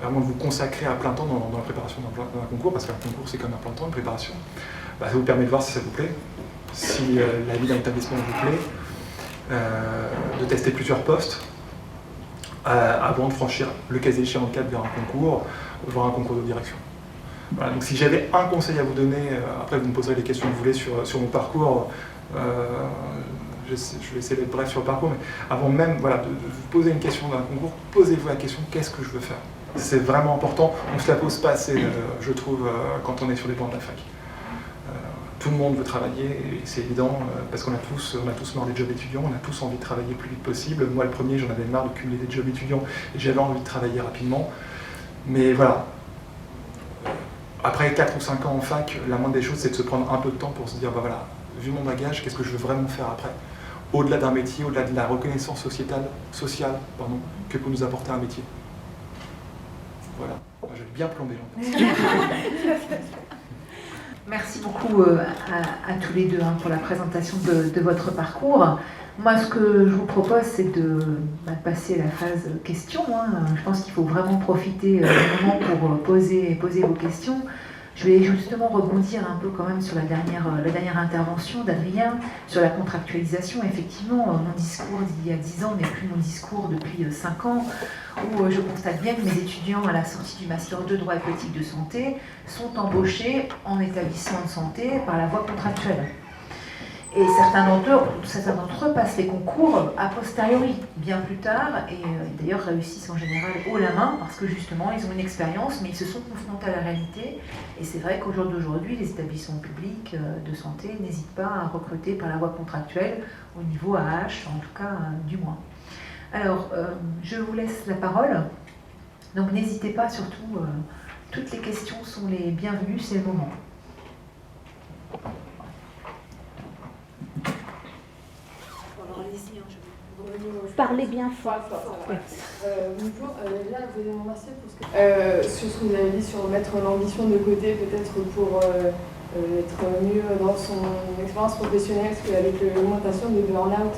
vraiment de vous consacrer à plein temps dans la préparation d'un concours, parce qu'un concours c'est comme un plein temps, une préparation. Ça vous permet de voir si ça vous plaît, si la vie d'un établissement vous plaît, de tester plusieurs postes avant de franchir le cas échéant le cap vers un concours, voire un concours de direction. Voilà, donc si j'avais un conseil à vous donner, après vous me poserez les questions que vous voulez sur mon parcours, je vais essayer d'être bref sur le parcours, mais avant même de vous poser une question d'un concours, posez-vous la question qu'est-ce que je veux faire. C'est vraiment important, on ne se la pose pas assez, je trouve, quand on est sur les bancs de la fac. Tout le monde veut travailler, et c'est évident, parce qu'on a tous marre des jobs étudiants, on a tous envie de travailler le plus vite possible. Moi, le premier, j'en avais marre de cumuler des jobs étudiants, et j'avais envie de travailler rapidement. Mais voilà, après 4 ou 5 ans en fac, la moindre des choses, c'est de se prendre un peu de temps pour se dire, voilà, vu mon bagage, qu'est-ce que je veux vraiment faire après ? Au-delà d'un métier, au-delà de la reconnaissance sociale que peut nous apporter un métier. Voilà, j'avais bien plombé. Merci beaucoup à tous les deux pour la présentation de votre parcours. Moi, ce que je vous propose, c'est de passer à la phase questions. Je pense qu'il faut vraiment profiter du moment pour poser vos questions. Je vais justement rebondir un peu quand même sur la dernière intervention d'Adrien, sur la contractualisation. Effectivement, mon discours d'il y a 10 ans n'est plus mon discours depuis 5 ans, où je constate bien que mes étudiants à la sortie du Master 2 droit et politique de santé sont embauchés en établissement de santé par la voie contractuelle. Et certains d'entre eux passent les concours a posteriori, bien plus tard, et d'ailleurs réussissent en général haut la main, parce que justement ils ont une expérience, mais ils se sont confrontés à la réalité. Et c'est vrai qu'au jour d'aujourd'hui, les établissements publics de santé n'hésitent pas à recruter par la voie contractuelle, au niveau AH, en tout cas du moins. Alors, je vous laisse la parole. Donc n'hésitez pas, surtout, toutes les questions sont les bienvenues, c'est le moment. Parlez bien fort. Bonjour, là vous allez me remercier pour sur ce que vous avez dit sur mettre l'ambition de côté, peut-être pour être mieux dans son expérience professionnelle, parce qu'avec l'augmentation du burn-out,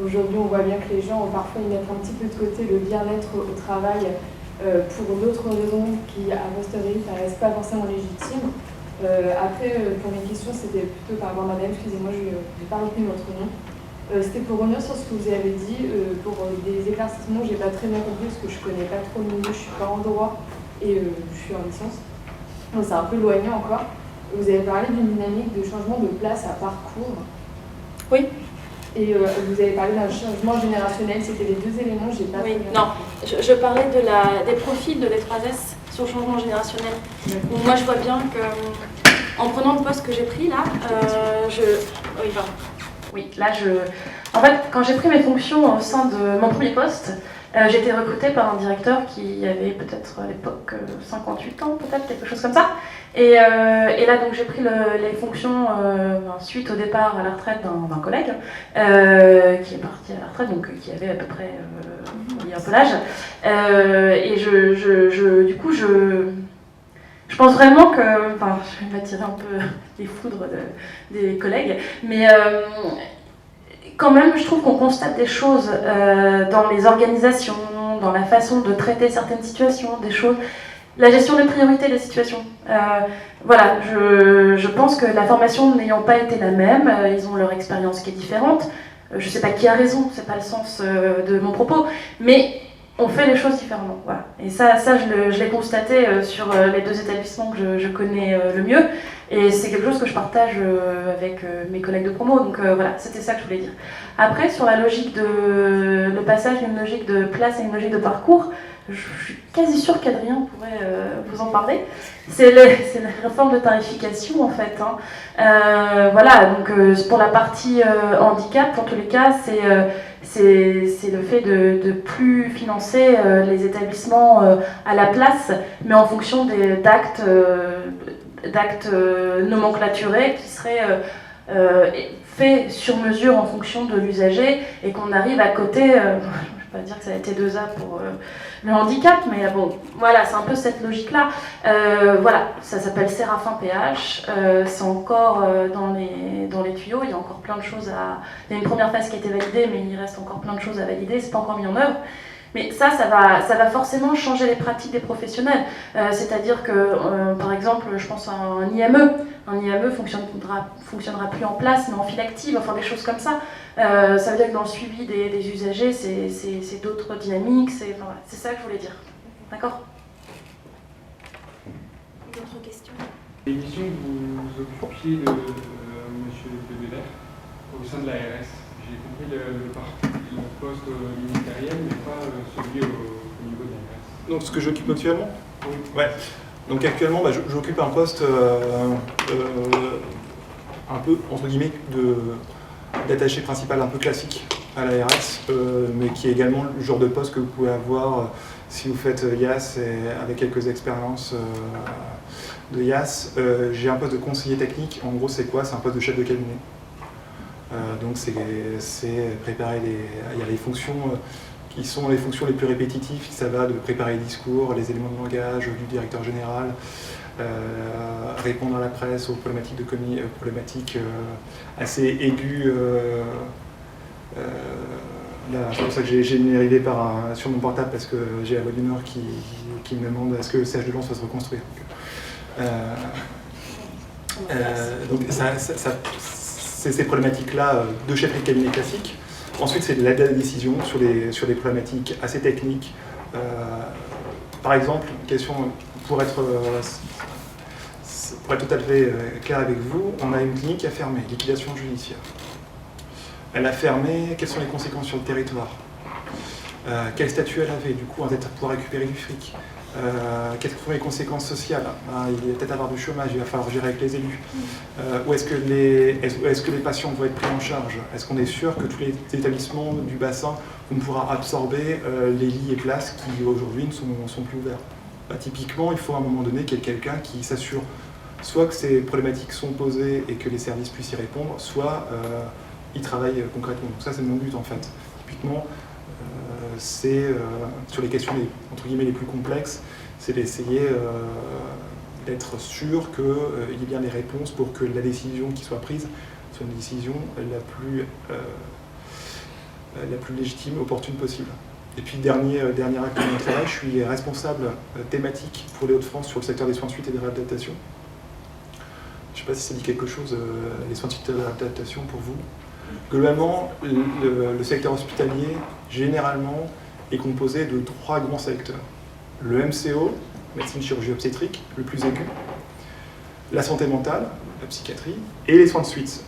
aujourd'hui on voit bien que les gens parfois ils mettent un petit peu de côté le bien-être au travail pour d'autres raisons qui à posteriori ne paraissent pas forcément légitimes. Après, pour mes questions, c'était plutôt par rapport à madame, excusez-moi, je n'ai pas retenu votre nom. C'était pour revenir sur ce que vous avez dit, pour des éclaircissements, j'ai pas très bien compris parce que je connais pas trop le milieu, je suis pas en droit et je suis en licence. Donc c'est un peu éloigné encore. Vous avez parlé d'une dynamique de changement de place à parcours. Oui. Et vous avez parlé d'un changement générationnel, c'était les deux éléments, j'ai pas Oui, très bien non, compris. je parlais des profils de l'E3S sur le changement générationnel. Donc, moi, je vois bien que, en prenant le poste que j'ai pris là, Oui, pardon. Oui, là, En fait, quand j'ai pris mes fonctions au sein de mon premier poste, j'ai été recrutée par un directeur qui avait peut-être à l'époque 58 ans, peut-être, quelque chose comme ça. Et là, donc, j'ai pris les fonctions suite au départ à la retraite d'un collègue qui est parti à la retraite, donc qui avait à peu près un peu l'âge. Et du coup, je pense vraiment que, enfin, je vais m'attirer un peu les foudres des collègues, mais quand même, je trouve qu'on constate des choses dans les organisations, dans la façon de traiter certaines situations, des choses, la gestion des priorités des situations. Voilà, je pense que la formation n'ayant pas été la même, ils ont leur expérience qui est différente. Je ne sais pas qui a raison, c'est pas le sens de mon propos, mais on fait les choses différemment. Voilà. Et ça je l'ai constaté sur les deux établissements que je connais le mieux. Et c'est quelque chose que je partage avec mes collègues de promo. Donc voilà, c'était ça que je voulais dire. Après, sur la logique le passage d'une logique de place à une logique de parcours, je suis quasi sûre qu'Adrien pourrait vous en parler. C'est la réforme de tarification en fait. Hein. Voilà, donc pour la partie handicap, en tous les cas, c'est le fait de plus financer les établissements à la place, mais en fonction d'actes nomenclaturés qui seraient faits sur mesure en fonction de l'usager et qu'on arrive à côté. Je ne vais pas dire que ça a été 2A pour le handicap, mais bon, voilà, c'est un peu cette logique-là. Voilà, ça s'appelle Séraphin PH, c'est encore dans les tuyaux, il y a encore plein de choses Il y a une première phase qui a été validée, mais il reste encore plein de choses à valider, c'est pas encore mis en œuvre. Mais ça va forcément changer les pratiques des professionnels. C'est-à-dire que, par exemple, je pense à un IME. Un IME fonctionnera plus en place, mais en file active, enfin des choses comme ça. Ça veut dire que dans le suivi des usagers, c'est d'autres dynamiques. C'est ça que je voulais dire. D'accord ? D'autres questions ? Les missions que vous occupiez de M. Debelair au sein de l'ARS, j'ai compris le poste ministériel, mais pas celui au niveau de l'ARS. Donc ce que j'occupe actuellement ? Oui. Ouais. Donc actuellement, j'occupe un poste un peu, entre guillemets, d'attaché principal un peu classique à l'ARS, mais qui est également le genre de poste que vous pouvez avoir si vous faites IAS et avec quelques expériences de IAS. J'ai un poste de conseiller technique. En gros, c'est quoi ? C'est un poste de chef de cabinet. Donc c'est préparer il y a les fonctions qui sont les fonctions les plus répétitives, ça va de préparer les discours, les éléments de langage du directeur général, répondre à la presse aux problématiques assez aiguës. C'est pour ça que j'ai une dérivée sur mon portable parce que j'ai la voix du Nord qui me demande est-ce que le siège de Lens va se reconstruire. Donc c'est ces problématiques-là de chef de cabinet classique. Ensuite, c'est de l'aide à la décision sur des problématiques assez techniques. Par exemple, une question pour être tout à fait clair avec vous, on a une clinique qui a fermé, liquidation judiciaire. Elle a fermé, quelles sont les conséquences sur le territoire ? Quel statut elle avait ? Du coup, on va peut-être pouvoir récupérer du fric. Quelles sont les conséquences sociales ? Il va peut-être avoir du chômage, il va falloir gérer avec les élus. Où est-ce que les patients vont être pris en charge ? Est-ce qu'on est sûr que tous les établissements du bassin vont pouvoir absorber les lits et places qui aujourd'hui ne sont plus ouverts ? Typiquement, il faut à un moment donné qu'il y ait quelqu'un qui s'assure soit que ces problématiques sont posées et que les services puissent y répondre, soit ils travaillent concrètement. Donc ça, c'est mon but en fait. Typiquement, c'est sur les questions entre guillemets les plus complexes, c'est d'essayer d'être sûr qu'il y ait bien des réponses pour que la décision qui soit prise soit une décision la plus légitime, opportune possible. Et puis dernier acte de mon travail, je suis responsable thématique pour les Hauts-de-France sur le secteur des soins de suite et de réadaptation. Je ne sais pas si ça dit quelque chose, les soins de suite et de réadaptation pour vous. Globalement, le secteur hospitalier, généralement, est composé de 3 grands secteurs. Le MCO, médecine chirurgie obstétrique, le plus aigu, la santé mentale, la psychiatrie, et les soins de suite,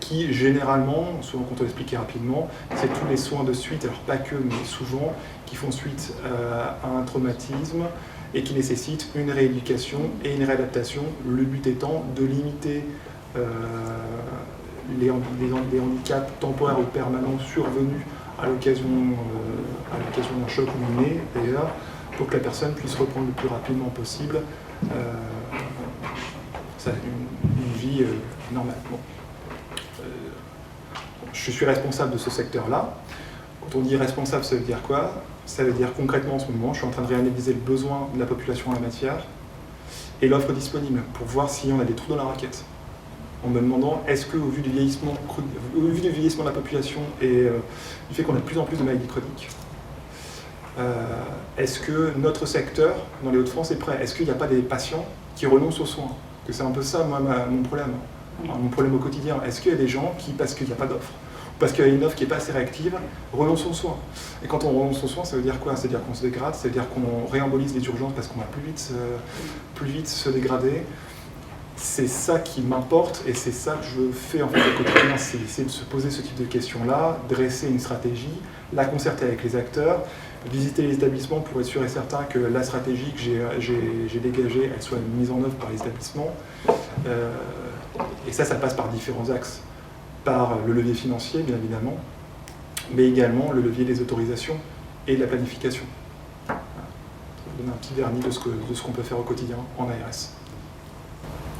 qui généralement, souvent quand on l'explique rapidement, c'est tous les soins de suite, alors pas que, mais souvent, qui font suite à un traumatisme et qui nécessitent une rééducation et une réadaptation, le but étant de limiter les handicaps temporaires ou permanents survenus à l'occasion d'un choc ou d'une nez, d'ailleurs, pour que la personne puisse reprendre le plus rapidement possible une vie normale. Bon. Je suis responsable de ce secteur-là. Quand on dit responsable, ça veut dire quoi? Ça veut dire concrètement en ce moment, je suis en train de réanalyser le besoin de la population en la matière et l'offre disponible pour voir si on a des trous dans la raquette. En me demandant, est-ce qu'au vu du vieillissement de la population et du fait qu'on a de plus en plus de maladies chroniques, est-ce que notre secteur, dans les Hauts-de-France, est prêt? Est-ce qu'il n'y a pas des patients qui renoncent aux soins? Que c'est un peu ça, moi, mon problème. Mon problème au quotidien. Est-ce qu'il y a des gens qui, parce qu'il n'y a pas d'offre, parce qu'il y a une offre qui n'est pas assez réactive, renoncent aux soins? Et quand on renonce aux soins, ça veut dire quoi? Ça veut dire qu'on se dégrade, ça veut dire qu'on réembolise les urgences parce qu'on va plus vite se dégrader. C'est ça qui m'importe et c'est ça que je fais en fait au quotidien, c'est essayer de se poser ce type de questions-là, dresser une stratégie, la concerter avec les acteurs, visiter les établissements pour être sûr et certain que la stratégie que j'ai dégagée, elle soit mise en œuvre par les établissements. Et ça passe par différents axes. Par le levier financier, bien évidemment, mais également le levier des autorisations et de la planification. Voilà. Je vais donner un petit vernis de ce qu'on peut faire au quotidien en ARS.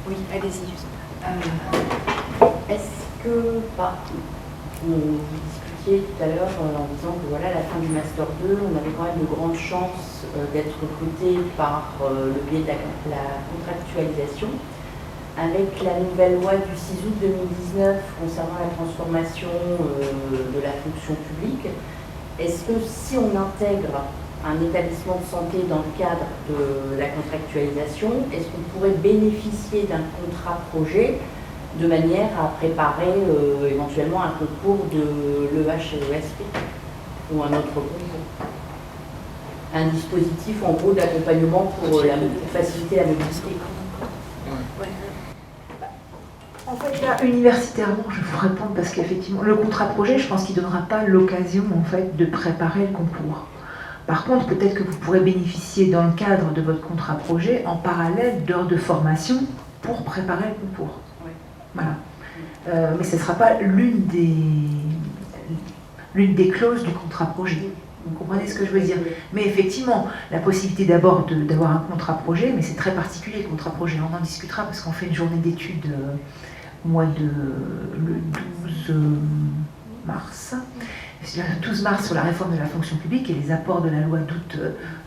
Oui, allez-y. Est-ce que, vous discutiez tout à l'heure en disant que voilà, à la fin du Master 2, on avait quand même de grandes chances d'être recruté par le biais de la contractualisation. Avec la nouvelle loi du 6 août 2019 concernant la transformation de la fonction publique, est-ce que si on intègre un établissement de santé dans le cadre de la contractualisation, est-ce qu'on pourrait bénéficier d'un contrat projet de manière à préparer éventuellement un concours de l'EHESP ou un autre concours? Un dispositif en gros d'accompagnement pour faciliter la mobilité. En fait, là, universitairement, je vous réponds parce qu'effectivement, le contrat projet, je pense qu'il ne donnera pas l'occasion en fait, de préparer le concours. Par contre, peut-être que vous pourrez bénéficier dans le cadre de votre contrat projet, en parallèle d'heures de formation pour préparer le concours. Oui. Voilà. Mais ce ne sera pas l'une des clauses du contrat projet. Vous comprenez ce que je veux dire? Mais effectivement, la possibilité d'abord d'avoir un contrat projet, mais c'est très particulier le contrat projet. On en discutera parce qu'on fait une journée d'études le 12 mars. Le 12 mars sur la réforme de la fonction publique et les apports de la loi d'août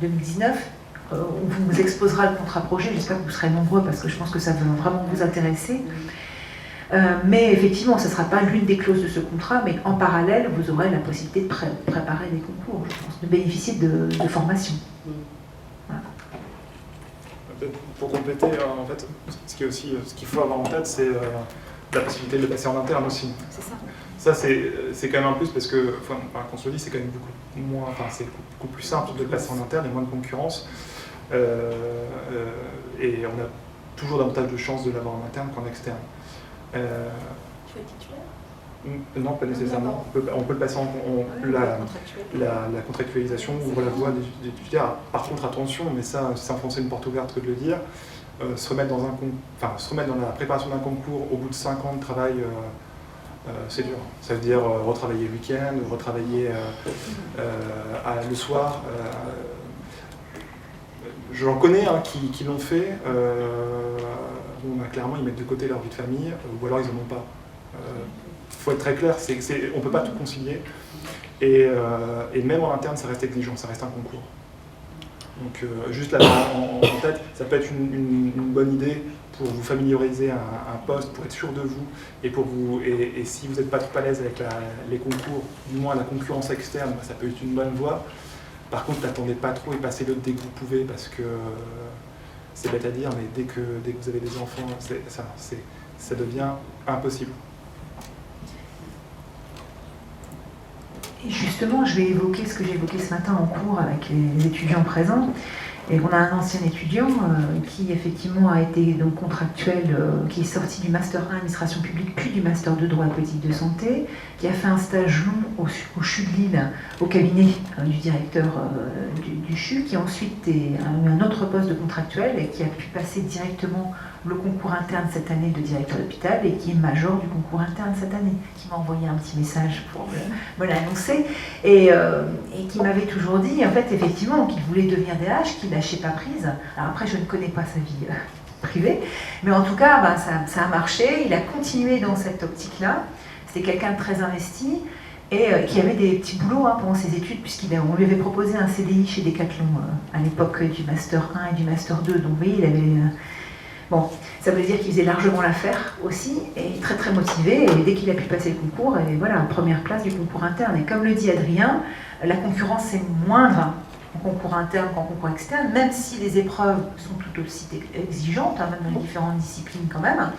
2019. On vous exposera le contrat projet, j'espère que vous serez nombreux parce que je pense que ça va vraiment vous intéresser. Mais effectivement, ce ne sera pas l'une des clauses de ce contrat, mais en parallèle, vous aurez la possibilité de préparer des concours, je pense, de bénéficier de formation. Voilà. Pour compléter, en fait, ce qu'il faut avoir en tête, c'est la possibilité de le passer en interne aussi. C'est ça. Ça, c'est quand même un plus parce que, enfin, quand on se le dit, c'est quand même c'est beaucoup plus simple de le passer en interne, il y a moins de concurrence. Et on a toujours davantage de chances de l'avoir en interne qu'en externe. Tu es titulaire? Non, pas nécessairement. On peut le passer la contractualisation ouvre la voie des titulaires. Par contre, attention, mais ça, c'est enfoncer une porte ouverte que de le dire. Se remettre dans la préparation d'un concours au bout de 5 ans de travail, c'est dur. Ça veut dire retravailler le week-end, retravailler le soir. J'en connais qui l'ont fait. Clairement, ils mettent de côté leur vie de famille, ou alors ils n'en ont pas. Il faut être très clair, on ne peut pas tout concilier. Et même en interne, ça reste exigeant, ça reste un concours. Donc juste l'avoir en tête, ça peut être une bonne idée pour vous familiariser un poste, pour être sûr de vous, et si vous n'êtes pas trop à l'aise avec les concours, du moins la concurrence externe, ça peut être une bonne voie. Par contre, n'attendez pas trop et passez-le dès que vous pouvez, parce que c'est bête à dire, mais dès que vous avez des enfants, ça devient impossible. Et justement, je vais évoquer ce que j'ai évoqué ce matin en cours avec les étudiants présents. Et on a un ancien étudiant qui effectivement a été donc contractuel, qui est sorti du Master 1 Administration publique, puis du Master 2 Droit et politique de santé, qui a fait un stage long au CHU de Lille, au cabinet du directeur du CHU, qui ensuite a eu un autre poste de contractuel et qui a pu passer directement le concours interne cette année de directeur d'hôpital et qui est major du concours interne cette année, qui m'a envoyé un petit message pour me l'annoncer et qui m'avait toujours dit, en fait, effectivement, qu'il voulait devenir DH, qu'il lâchait pas prise. Alors après, je ne connais pas sa vie privée, mais en tout cas, ben, ça a marché. Il a continué dans cette optique-là. C'était quelqu'un de très investi et qui avait des petits boulots pendant ses études, puisqu'on lui avait proposé un CDI chez Decathlon à l'époque du Master 1 et du Master 2. Donc, vous voyez, il avait... Bon, ça veut dire qu'il faisait largement l'affaire aussi, et très très motivé, et dès qu'il a pu passer le concours, et voilà, première place du concours interne. Et comme le dit Adrien, la concurrence est moindre en concours interne qu'en concours externe, même si les épreuves sont tout aussi exigeantes, même dans les différentes disciplines quand même.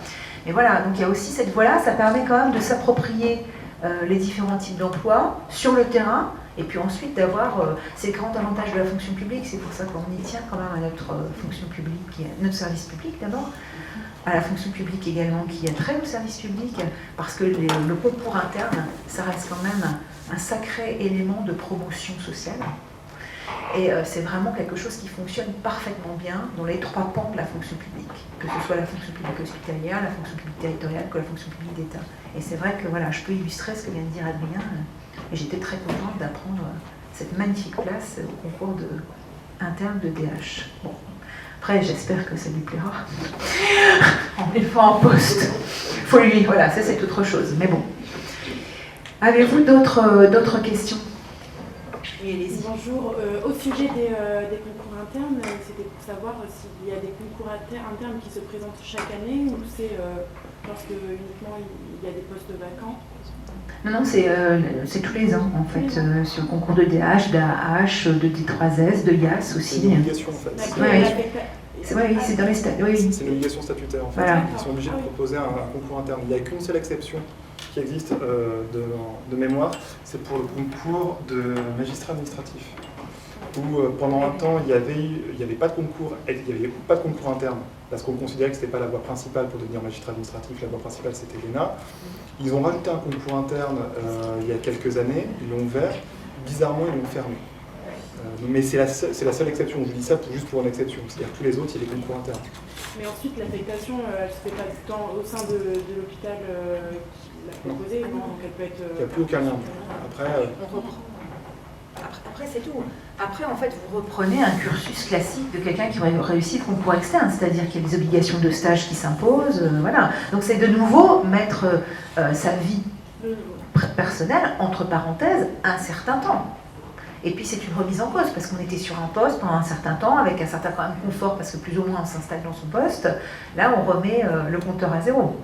Mais voilà, donc il y a aussi cette voie-là, ça permet quand même de s'approprier les différents types d'emplois sur le terrain, et puis ensuite d'avoir, c'est le grand avantage de la fonction publique, c'est pour ça qu'on y tient quand même à notre fonction publique, notre service public d'abord, à la fonction publique également qui attrait le service public, parce que le concours interne, ça reste quand même un sacré élément de promotion sociale. Et c'est vraiment quelque chose qui fonctionne parfaitement bien dans les trois pans de la fonction publique, que ce soit la fonction publique hospitalière, la fonction publique territoriale, que la fonction publique d'État. Et c'est vrai que voilà, je peux illustrer ce que vient de dire Adrien, et j'étais très contente d'apprendre cette magnifique place au concours interne de DH. Bon. Après, j'espère que ça lui plaira. En étant en poste. Faut lui, voilà, ça c'est autre chose. Mais bon. Avez-vous d'autres questions? Oui, allez-y. Bonjour. Au sujet des concours internes, c'était pour savoir s'il y a des concours internes qui se présentent chaque année ou c'est lorsque uniquement il y a des postes vacants. Non, c'est tous les ans en fait, sur le concours de DH, d'AH, de D3S, de IAS aussi. C'est une obligation en fait. Oui, c'est dans les statuts. Oui. C'est une obligation statutaire en fait. Voilà. Ils sont obligés de proposer un concours interne. Il n'y a qu'une seule exception qui existe de mémoire, c'est pour le concours de magistrat administratif. Où pendant un temps il n'y avait pas de concours, interne, parce qu'on considérait que ce n'était pas la voie principale pour devenir magistrat administratif, la voie principale c'était l'ENA. Ils ont rajouté un concours interne il y a quelques années, ils l'ont ouvert, bizarrement ils l'ont fermé. Mais c'est la seule exception, je vous dis ça juste pour une exception, c'est-à-dire que tous les autres il y a des concours internes. Mais ensuite l'affectation, elle ne se fait pas tout le temps au sein de l'hôpital qui l'a proposé, non. Donc elle peut être... Il n'y a plus aucun lien. Après, on reprend. Après, c'est tout. Après, en fait, vous reprenez un cursus classique de quelqu'un qui aurait réussi le concours externe, c'est-à-dire qu'il y a des obligations de stage qui s'imposent, voilà. Donc c'est de nouveau mettre sa vie personnelle, entre parenthèses, un certain temps. Et puis c'est une remise en cause, parce qu'on était sur un poste pendant un certain temps, avec un certain quand même confort, parce que plus ou moins on s'installe dans son poste. Là, on remet le compteur à zéro.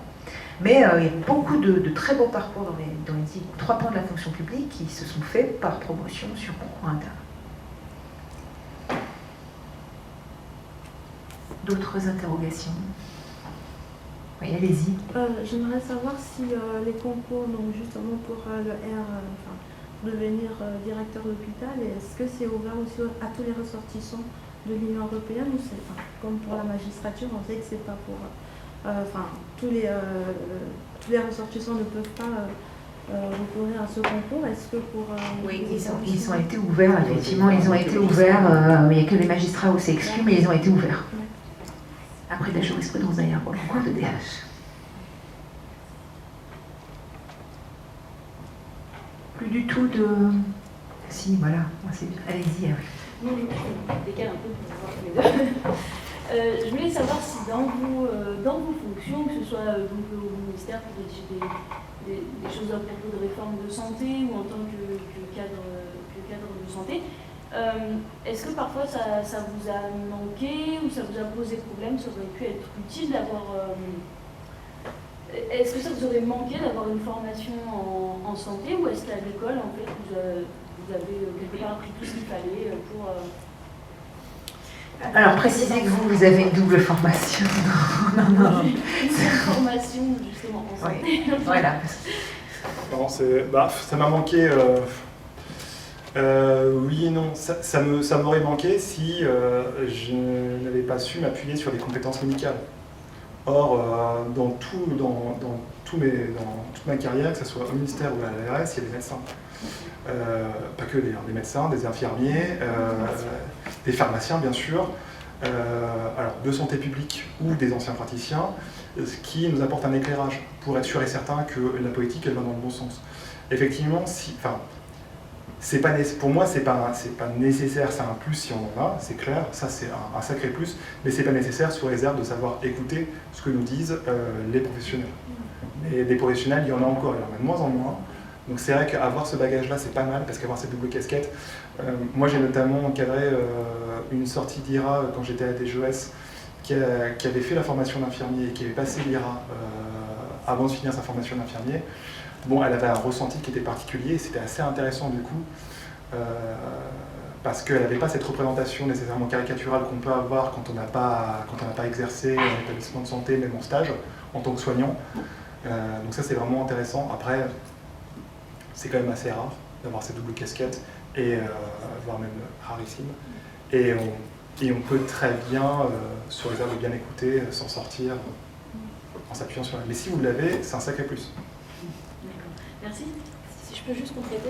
Mais il y a beaucoup de très beaux parcours dans les trois pans de la fonction publique qui se sont faits par promotion sur concours interne. D'autres interrogations? Oui, allez-y. J'aimerais savoir si les concours, donc justement pour le devenir directeur d'hôpital, est-ce que c'est ouvert aussi à tous les ressortissants de l'Union européenne ou c'est comme pour la magistrature, on sait que c'est pas pour... tous les ressortissants ne peuvent pas recourir à ce concours. Est-ce que pour... oui, ils ont été ouverts, effectivement, ils ont été ouverts. Il n'y a que les magistrats où c'est exclu, mais ils ont été ouverts. Après de la jurisprudence d'ailleurs pour le concours de DH. Plus du tout de... Si, voilà, allez-y. Non, je décale un peu pour voir les deux. Je voulais savoir si dans vos fonctions, que ce soit donc, au ministère pour des choses à propos de réforme de santé ou en tant que cadre de santé, est-ce que parfois ça vous a manqué ou ça vous a posé problème, ça aurait pu être utile d'avoir... Est-ce que ça vous aurait manqué d'avoir une formation en santé ou est-ce qu'à l'école, en fait, vous avez quelque part appris tout ce qu'il fallait pour... Alors, précisez que vous avez une double formation. Non. Une formation, justement, en santé. Oui, voilà. Non, ça m'a manqué Oui et non. Ça m'aurait manqué si je n'avais pas su m'appuyer sur des compétences médicales. Or, dans toute ma carrière, que ce soit au ministère ou à l'ARS, il y a des médecins. Pas que d'ailleurs, des médecins, des infirmiers, des pharmaciens bien sûr, alors de santé publique ou des anciens praticiens, ce qui nous apporte un éclairage pour être sûr et certain que la politique elle va dans le bon sens. Effectivement, pour moi c'est pas nécessaire, c'est un plus si on en a, c'est clair, ça c'est un sacré plus, mais c'est pas nécessaire sous réserve de savoir écouter ce que nous disent les professionnels. Et des professionnels, il y en a encore, il y en a de moins en moins. Donc c'est vrai qu'avoir ce bagage-là, c'est pas mal, parce qu'avoir cette double casquette, moi j'ai notamment encadré une sortie d'IRA quand j'étais à DGES, qui avait fait la formation d'infirmier et qui avait passé l'IRA avant de finir sa formation d'infirmier. Bon, elle avait un ressenti qui était particulier, et c'était assez intéressant du coup, parce qu'elle n'avait pas cette représentation nécessairement caricaturale qu'on peut avoir quand on n'a pas exercé en établissement de santé, même en stage, en tant que soignant. Donc ça c'est vraiment intéressant. Après, c'est quand même assez rare d'avoir cette double casquette, et voire même rarissime. Et on peut très bien, sur les heures de bien écouter, s'en sortir en s'appuyant sur elle. Mais si vous l'avez, c'est un sacré plus. Merci. Si je peux juste compléter.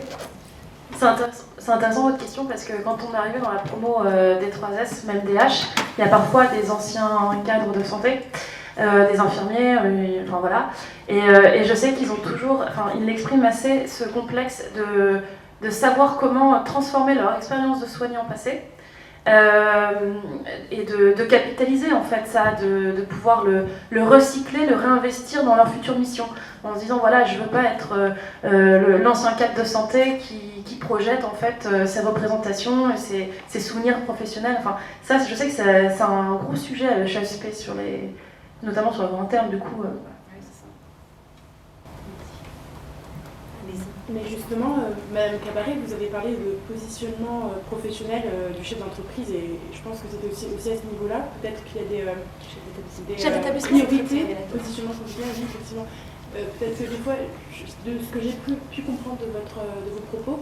C'est intéressant votre question, parce que quand on est arrivé dans la promo des 3S, même DH, il y a parfois des anciens cadres de santé, des infirmiers, enfin voilà. Et je sais qu'ils ont toujours, enfin ils l'expriment assez, ce complexe de savoir comment transformer leur expérience de soignant passé. Et de capitaliser en fait ça, de pouvoir le recycler, le réinvestir dans leur future mission, en se disant voilà, je veux pas être l'ancien cadre de santé qui projette en fait ses représentations, ses souvenirs professionnels. Enfin ça, je sais que c'est un gros sujet à l'HSP, notamment sur le long terme du coup. Mais justement, Madame Cabaret, vous avez parlé de positionnement professionnel du chef d'entreprise, et je pense que c'était aussi à ce niveau-là. Peut-être qu'il y a des priorités, positionnement professionnel, oui, effectivement. Peut-être que des fois, de ce que j'ai pu comprendre de vos propos,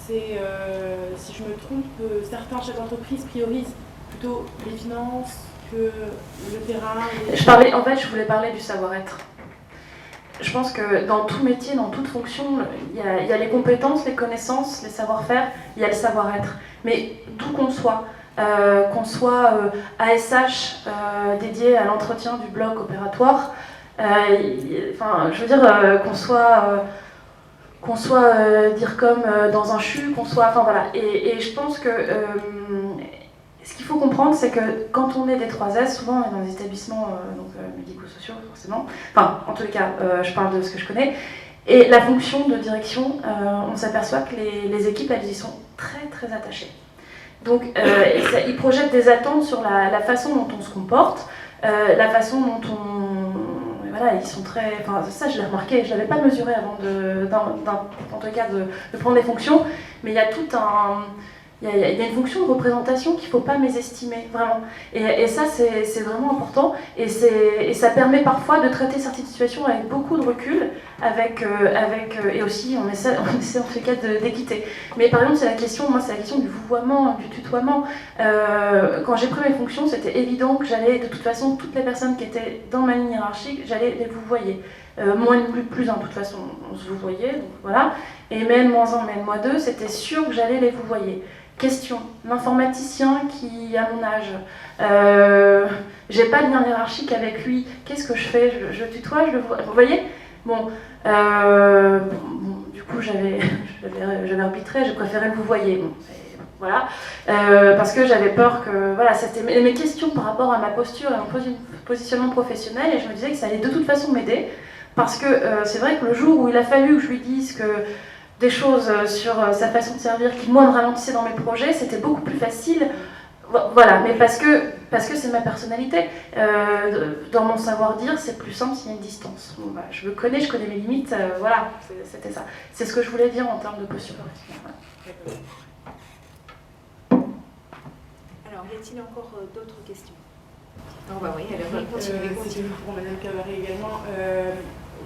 c'est, si je me trompe, certains chefs d'entreprise priorisent plutôt les finances que le terrain. Je voulais parler du savoir-être. Je pense que dans tout métier, dans toute fonction, il y a les compétences, les connaissances, les savoir-faire, il y a le savoir-être. Mais d'où qu'on soit ASH dédié à l'entretien du bloc opératoire, je veux dire qu'on soit DIRCOM dans un CHU, qu'on soit, enfin voilà. Et je pense que ce qu'il faut comprendre, c'est que quand on est des 3S, souvent on est dans des établissements médico-sociaux, forcément. Enfin, en tous les cas, je parle de ce que je connais. Et la fonction de direction, on s'aperçoit que les équipes, elles y sont très très attachées. Donc, ils projettent des attentes sur la façon dont on se comporte, la façon dont on... Voilà, ils sont très... Enfin, ça, je l'ai remarqué, je ne l'avais pas mesuré avant en tout cas, de prendre des fonctions, mais il y a tout un... Il y a une fonction de représentation qu'il ne faut pas mésestimer, vraiment. Et ça, c'est vraiment important. Et ça permet parfois de traiter certaines situations avec beaucoup de recul, et aussi on essaie en tout cas d'équité. Mais par exemple, c'est la question du vouvoiement, du tutoiement. Quand j'ai pris mes fonctions, c'était évident que j'allais, de toute façon, toutes les personnes qui étaient dans ma ligne hiérarchique, j'allais les vouvoyer. Moins plus, de toute façon, on se vouvoyait, donc voilà. Et -1, -2, c'était sûr que j'allais les vouvoyer. Question, l'informaticien qui a mon âge, j'ai pas de lien hiérarchique avec lui, qu'est-ce que je fais, je tutoie, je le vois, vous voyez? Bon, du coup j'avais arbitré, j'ai préféré le vouvoyer, bon, voilà, parce que j'avais peur que, voilà, c'était mes questions par rapport à ma posture et mon positionnement professionnel, et je me disais que ça allait de toute façon m'aider, parce que c'est vrai que le jour où il a fallu que je lui dise que des choses sur sa façon de servir qui, moi, me ralentissaient dans mes projets, c'était beaucoup plus facile. Voilà, mais parce que c'est ma personnalité. Dans mon savoir-dire, c'est plus simple s'il y a une distance. Bon, bah, je me connais, je connais mes limites, voilà, c'était ça. C'est ce que je voulais dire en termes de posture. Voilà. Alors, y a-t-il encore d'autres questions? Non, bah oui, alors continuez. Pour Madame Cabaret également.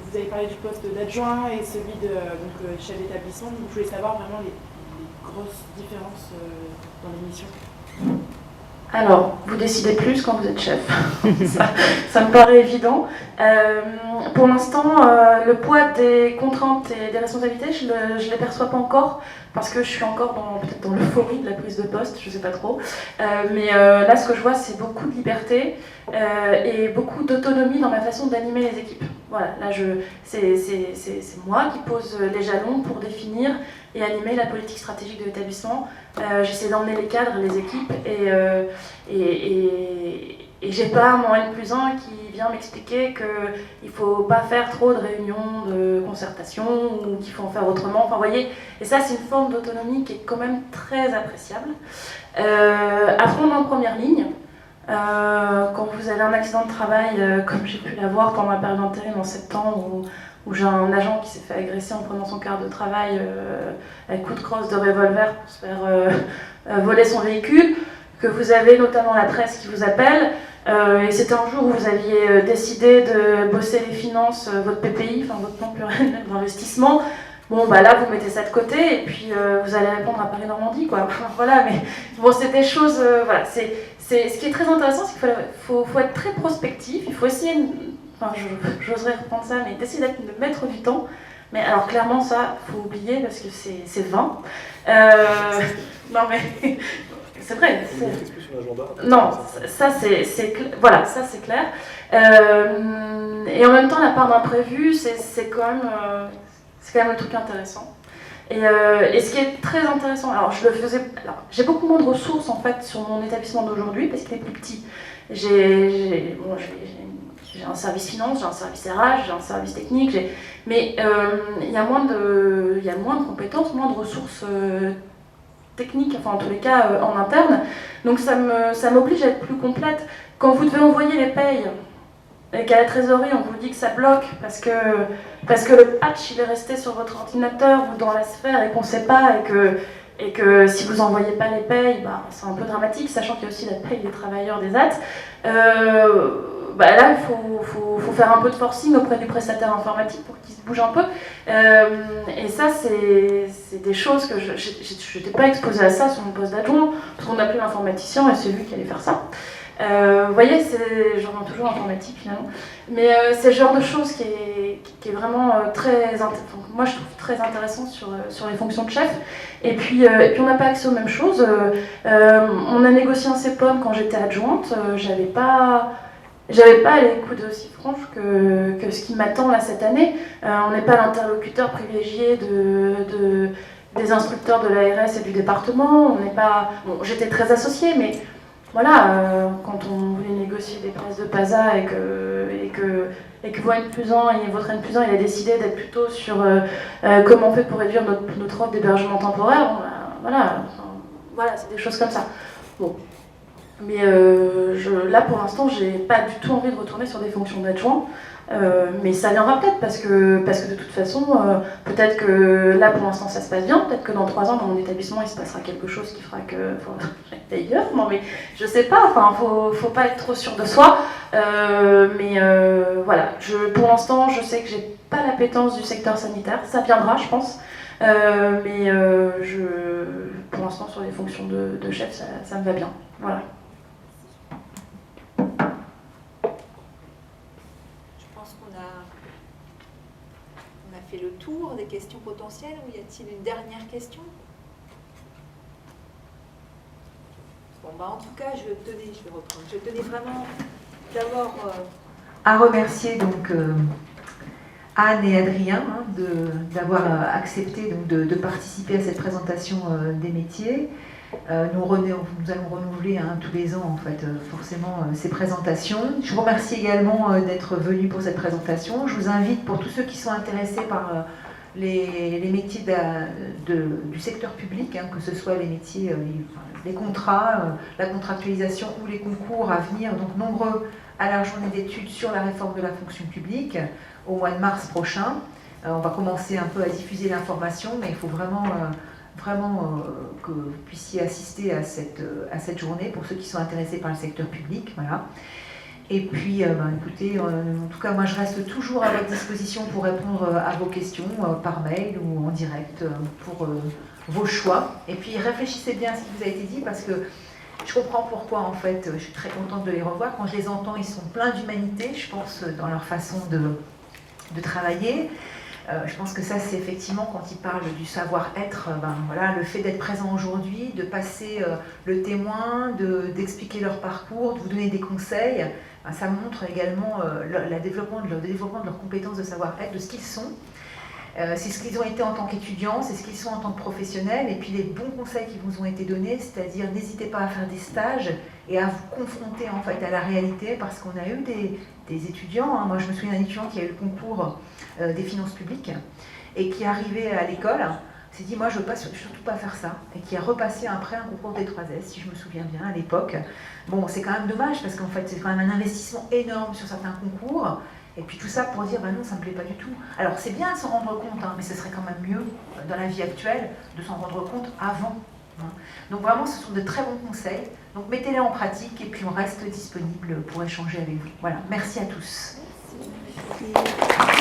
Vous avez parlé du poste d'adjoint et celui de chef d'établissement. Donc, je voulais savoir vraiment grosse différence dans les missions? Alors, vous décidez plus quand vous êtes chef. ça me paraît évident. Pour l'instant, le poids des contraintes et des responsabilités, je ne les perçois pas encore, parce que je suis encore peut-être dans l'euphorie de la prise de poste, je ne sais pas trop. Mais là, ce que je vois, c'est beaucoup de liberté et beaucoup d'autonomie dans ma façon d'animer les équipes. Voilà, là, c'est moi qui pose les jalons pour définir et animer la politique stratégique de l'établissement. J'essaie d'emmener les cadres, les équipes, et j'ai pas mon N+1 qui vient m'expliquer qu'il ne faut pas faire trop de réunions de concertation ou qu'il faut en faire autrement. Enfin, vous voyez, et ça, c'est une forme d'autonomie qui est quand même très appréciable. Après, on est en première ligne. Quand vous avez un accident de travail, comme j'ai pu l'avoir pendant la période d'intérim en septembre, où j'ai un agent qui s'est fait agresser en prenant son quart de travail avec coup de crosse de revolver pour se faire voler son véhicule, que vous avez notamment la presse qui vous appelle, et c'était un jour où vous aviez décidé de bosser les finances, votre PPI, enfin votre plan pluriannuel d'investissement. Bon, bah là, vous mettez ça de côté, et puis vous allez répondre à Paris-Normandie, quoi. Voilà, mais bon, c'est des choses, voilà. Ce qui est très intéressant, c'est qu'il faut être très prospectif, il faut essayer, enfin, j'oserais reprendre ça, mais d'essayer de mettre du temps. Mais alors, clairement, ça, il faut oublier, parce que c'est vain. Non, mais c'est vrai. Non, ça, c'est voilà, ça, c'est clair. Et en même temps, la part d'imprévu, c'est quand même un truc intéressant. Et ce qui est très intéressant, alors j'ai beaucoup moins de ressources en fait sur mon établissement d'aujourd'hui parce qu'il est plus petit. J'ai un service finance, j'ai un service RH, j'ai un service technique, mais il y a moins de compétences, moins de ressources techniques, enfin en tous les cas en interne. Donc ça m'oblige à être plus complète. Quand vous devez envoyer les payes et qu'à la trésorerie on vous dit que ça bloque parce que le patch il est resté sur votre ordinateur ou dans la sphère et qu'on ne sait pas et que si vous n'envoyez pas les payes, bah, c'est un peu dramatique, sachant qu'il y a aussi la paye des travailleurs des AT. Bah là, il faut faire un peu de forcing auprès du prestataire informatique pour qu'il se bouge un peu. Et ça, c'est des choses que je n'étais pas exposée à ça sur mon poste d'adjoint, parce qu'on appelait l'informaticien et c'est lui qui allait faire ça. Vous voyez, j'en ai toujours informatique finalement. Mais c'est le genre de choses qui est vraiment moi je trouve très intéressant sur les fonctions de chef. Et puis on n'a pas accès aux mêmes choses. On a négocié un CEPOM quand j'étais adjointe. J'avais pas les coudes aussi franches que ce qui m'attend là cette année. On n'est pas l'interlocuteur privilégié des instructeurs de l'ARS et du département. On n'est pas. Bon, j'étais très associée, mais voilà, quand on voulait négocier des places de PASA et que votre N+1 il a décidé d'être plutôt sur comment on fait pour réduire notre offre d'hébergement temporaire, voilà, c'est des choses comme ça. Bon. Mais là, pour l'instant, j'ai pas du tout envie de retourner sur des fonctions d'adjoint. Mais ça viendra peut-être parce que de toute façon, peut-être que là pour l'instant ça se passe bien, peut-être que dans 3 ans dans mon établissement il se passera quelque chose qui fera que d'ailleurs, non mais je sais pas, enfin faut pas être trop sûr de soi, mais voilà, pour l'instant je sais que j'ai pas l'appétence du secteur sanitaire, ça viendra je pense, mais pour l'instant sur les fonctions de chef ça me va bien, voilà. Fait le tour des questions potentielles ou y a-t-il une dernière question? Bon, bah en tout cas, je tenais vraiment d'abord à remercier donc Anne et Adrien d'avoir accepté donc, de participer à cette présentation des métiers. Nous allons renouveler tous les ans en fait, forcément ces présentations. Je vous remercie également d'être venus pour cette présentation. Je vous invite, pour tous ceux qui sont intéressés par les métiers du secteur public, que ce soit les métiers, les contrats, la contractualisation ou les concours à venir, donc nombreux à la journée d'études sur la réforme de la fonction publique au mois de mars prochain. On va commencer un peu à diffuser l'information, mais il faut vraiment que vous puissiez assister à cette journée pour ceux qui sont intéressés par le secteur public. Voilà. Et puis, écoutez, en tout cas, moi, je reste toujours à votre disposition pour répondre à vos questions par mail ou en direct pour vos choix. Et puis, réfléchissez bien à ce qui vous a été dit, parce que je comprends pourquoi, en fait, je suis très contente de les revoir. Quand je les entends, ils sont pleins d'humanité, je pense, dans leur façon de travailler. Je pense que ça, c'est effectivement, quand ils parlent du savoir-être, voilà, le fait d'être présent aujourd'hui, de passer le témoin, d'expliquer leur parcours, de vous donner des conseils, ça montre également le développement de leurs compétences de savoir-être, de ce qu'ils sont. C'est ce qu'ils ont été en tant qu'étudiants, c'est ce qu'ils sont en tant que professionnels, et puis les bons conseils qui vous ont été donnés, c'est-à-dire n'hésitez pas à faire des stages et à vous confronter en fait à la réalité, parce qu'on a eu des étudiants, hein. Moi je me souviens d'un étudiant qui a eu le concours des finances publiques et qui est arrivé à l'école, s'est dit moi je ne veux surtout pas faire ça, et qui a repassé après un concours des 3S, si je me souviens bien à l'époque. Bon, c'est quand même dommage, parce qu'en fait c'est quand même un investissement énorme sur certains concours. Et puis tout ça pour dire, non, ça ne me plaît pas du tout. Alors c'est bien de s'en rendre compte, hein, mais ce serait quand même mieux, dans la vie actuelle, de s'en rendre compte avant. Hein. Donc vraiment, ce sont de très bons conseils. Donc mettez-les en pratique, et puis on reste disponible pour échanger avec vous. Voilà, merci à tous. Merci.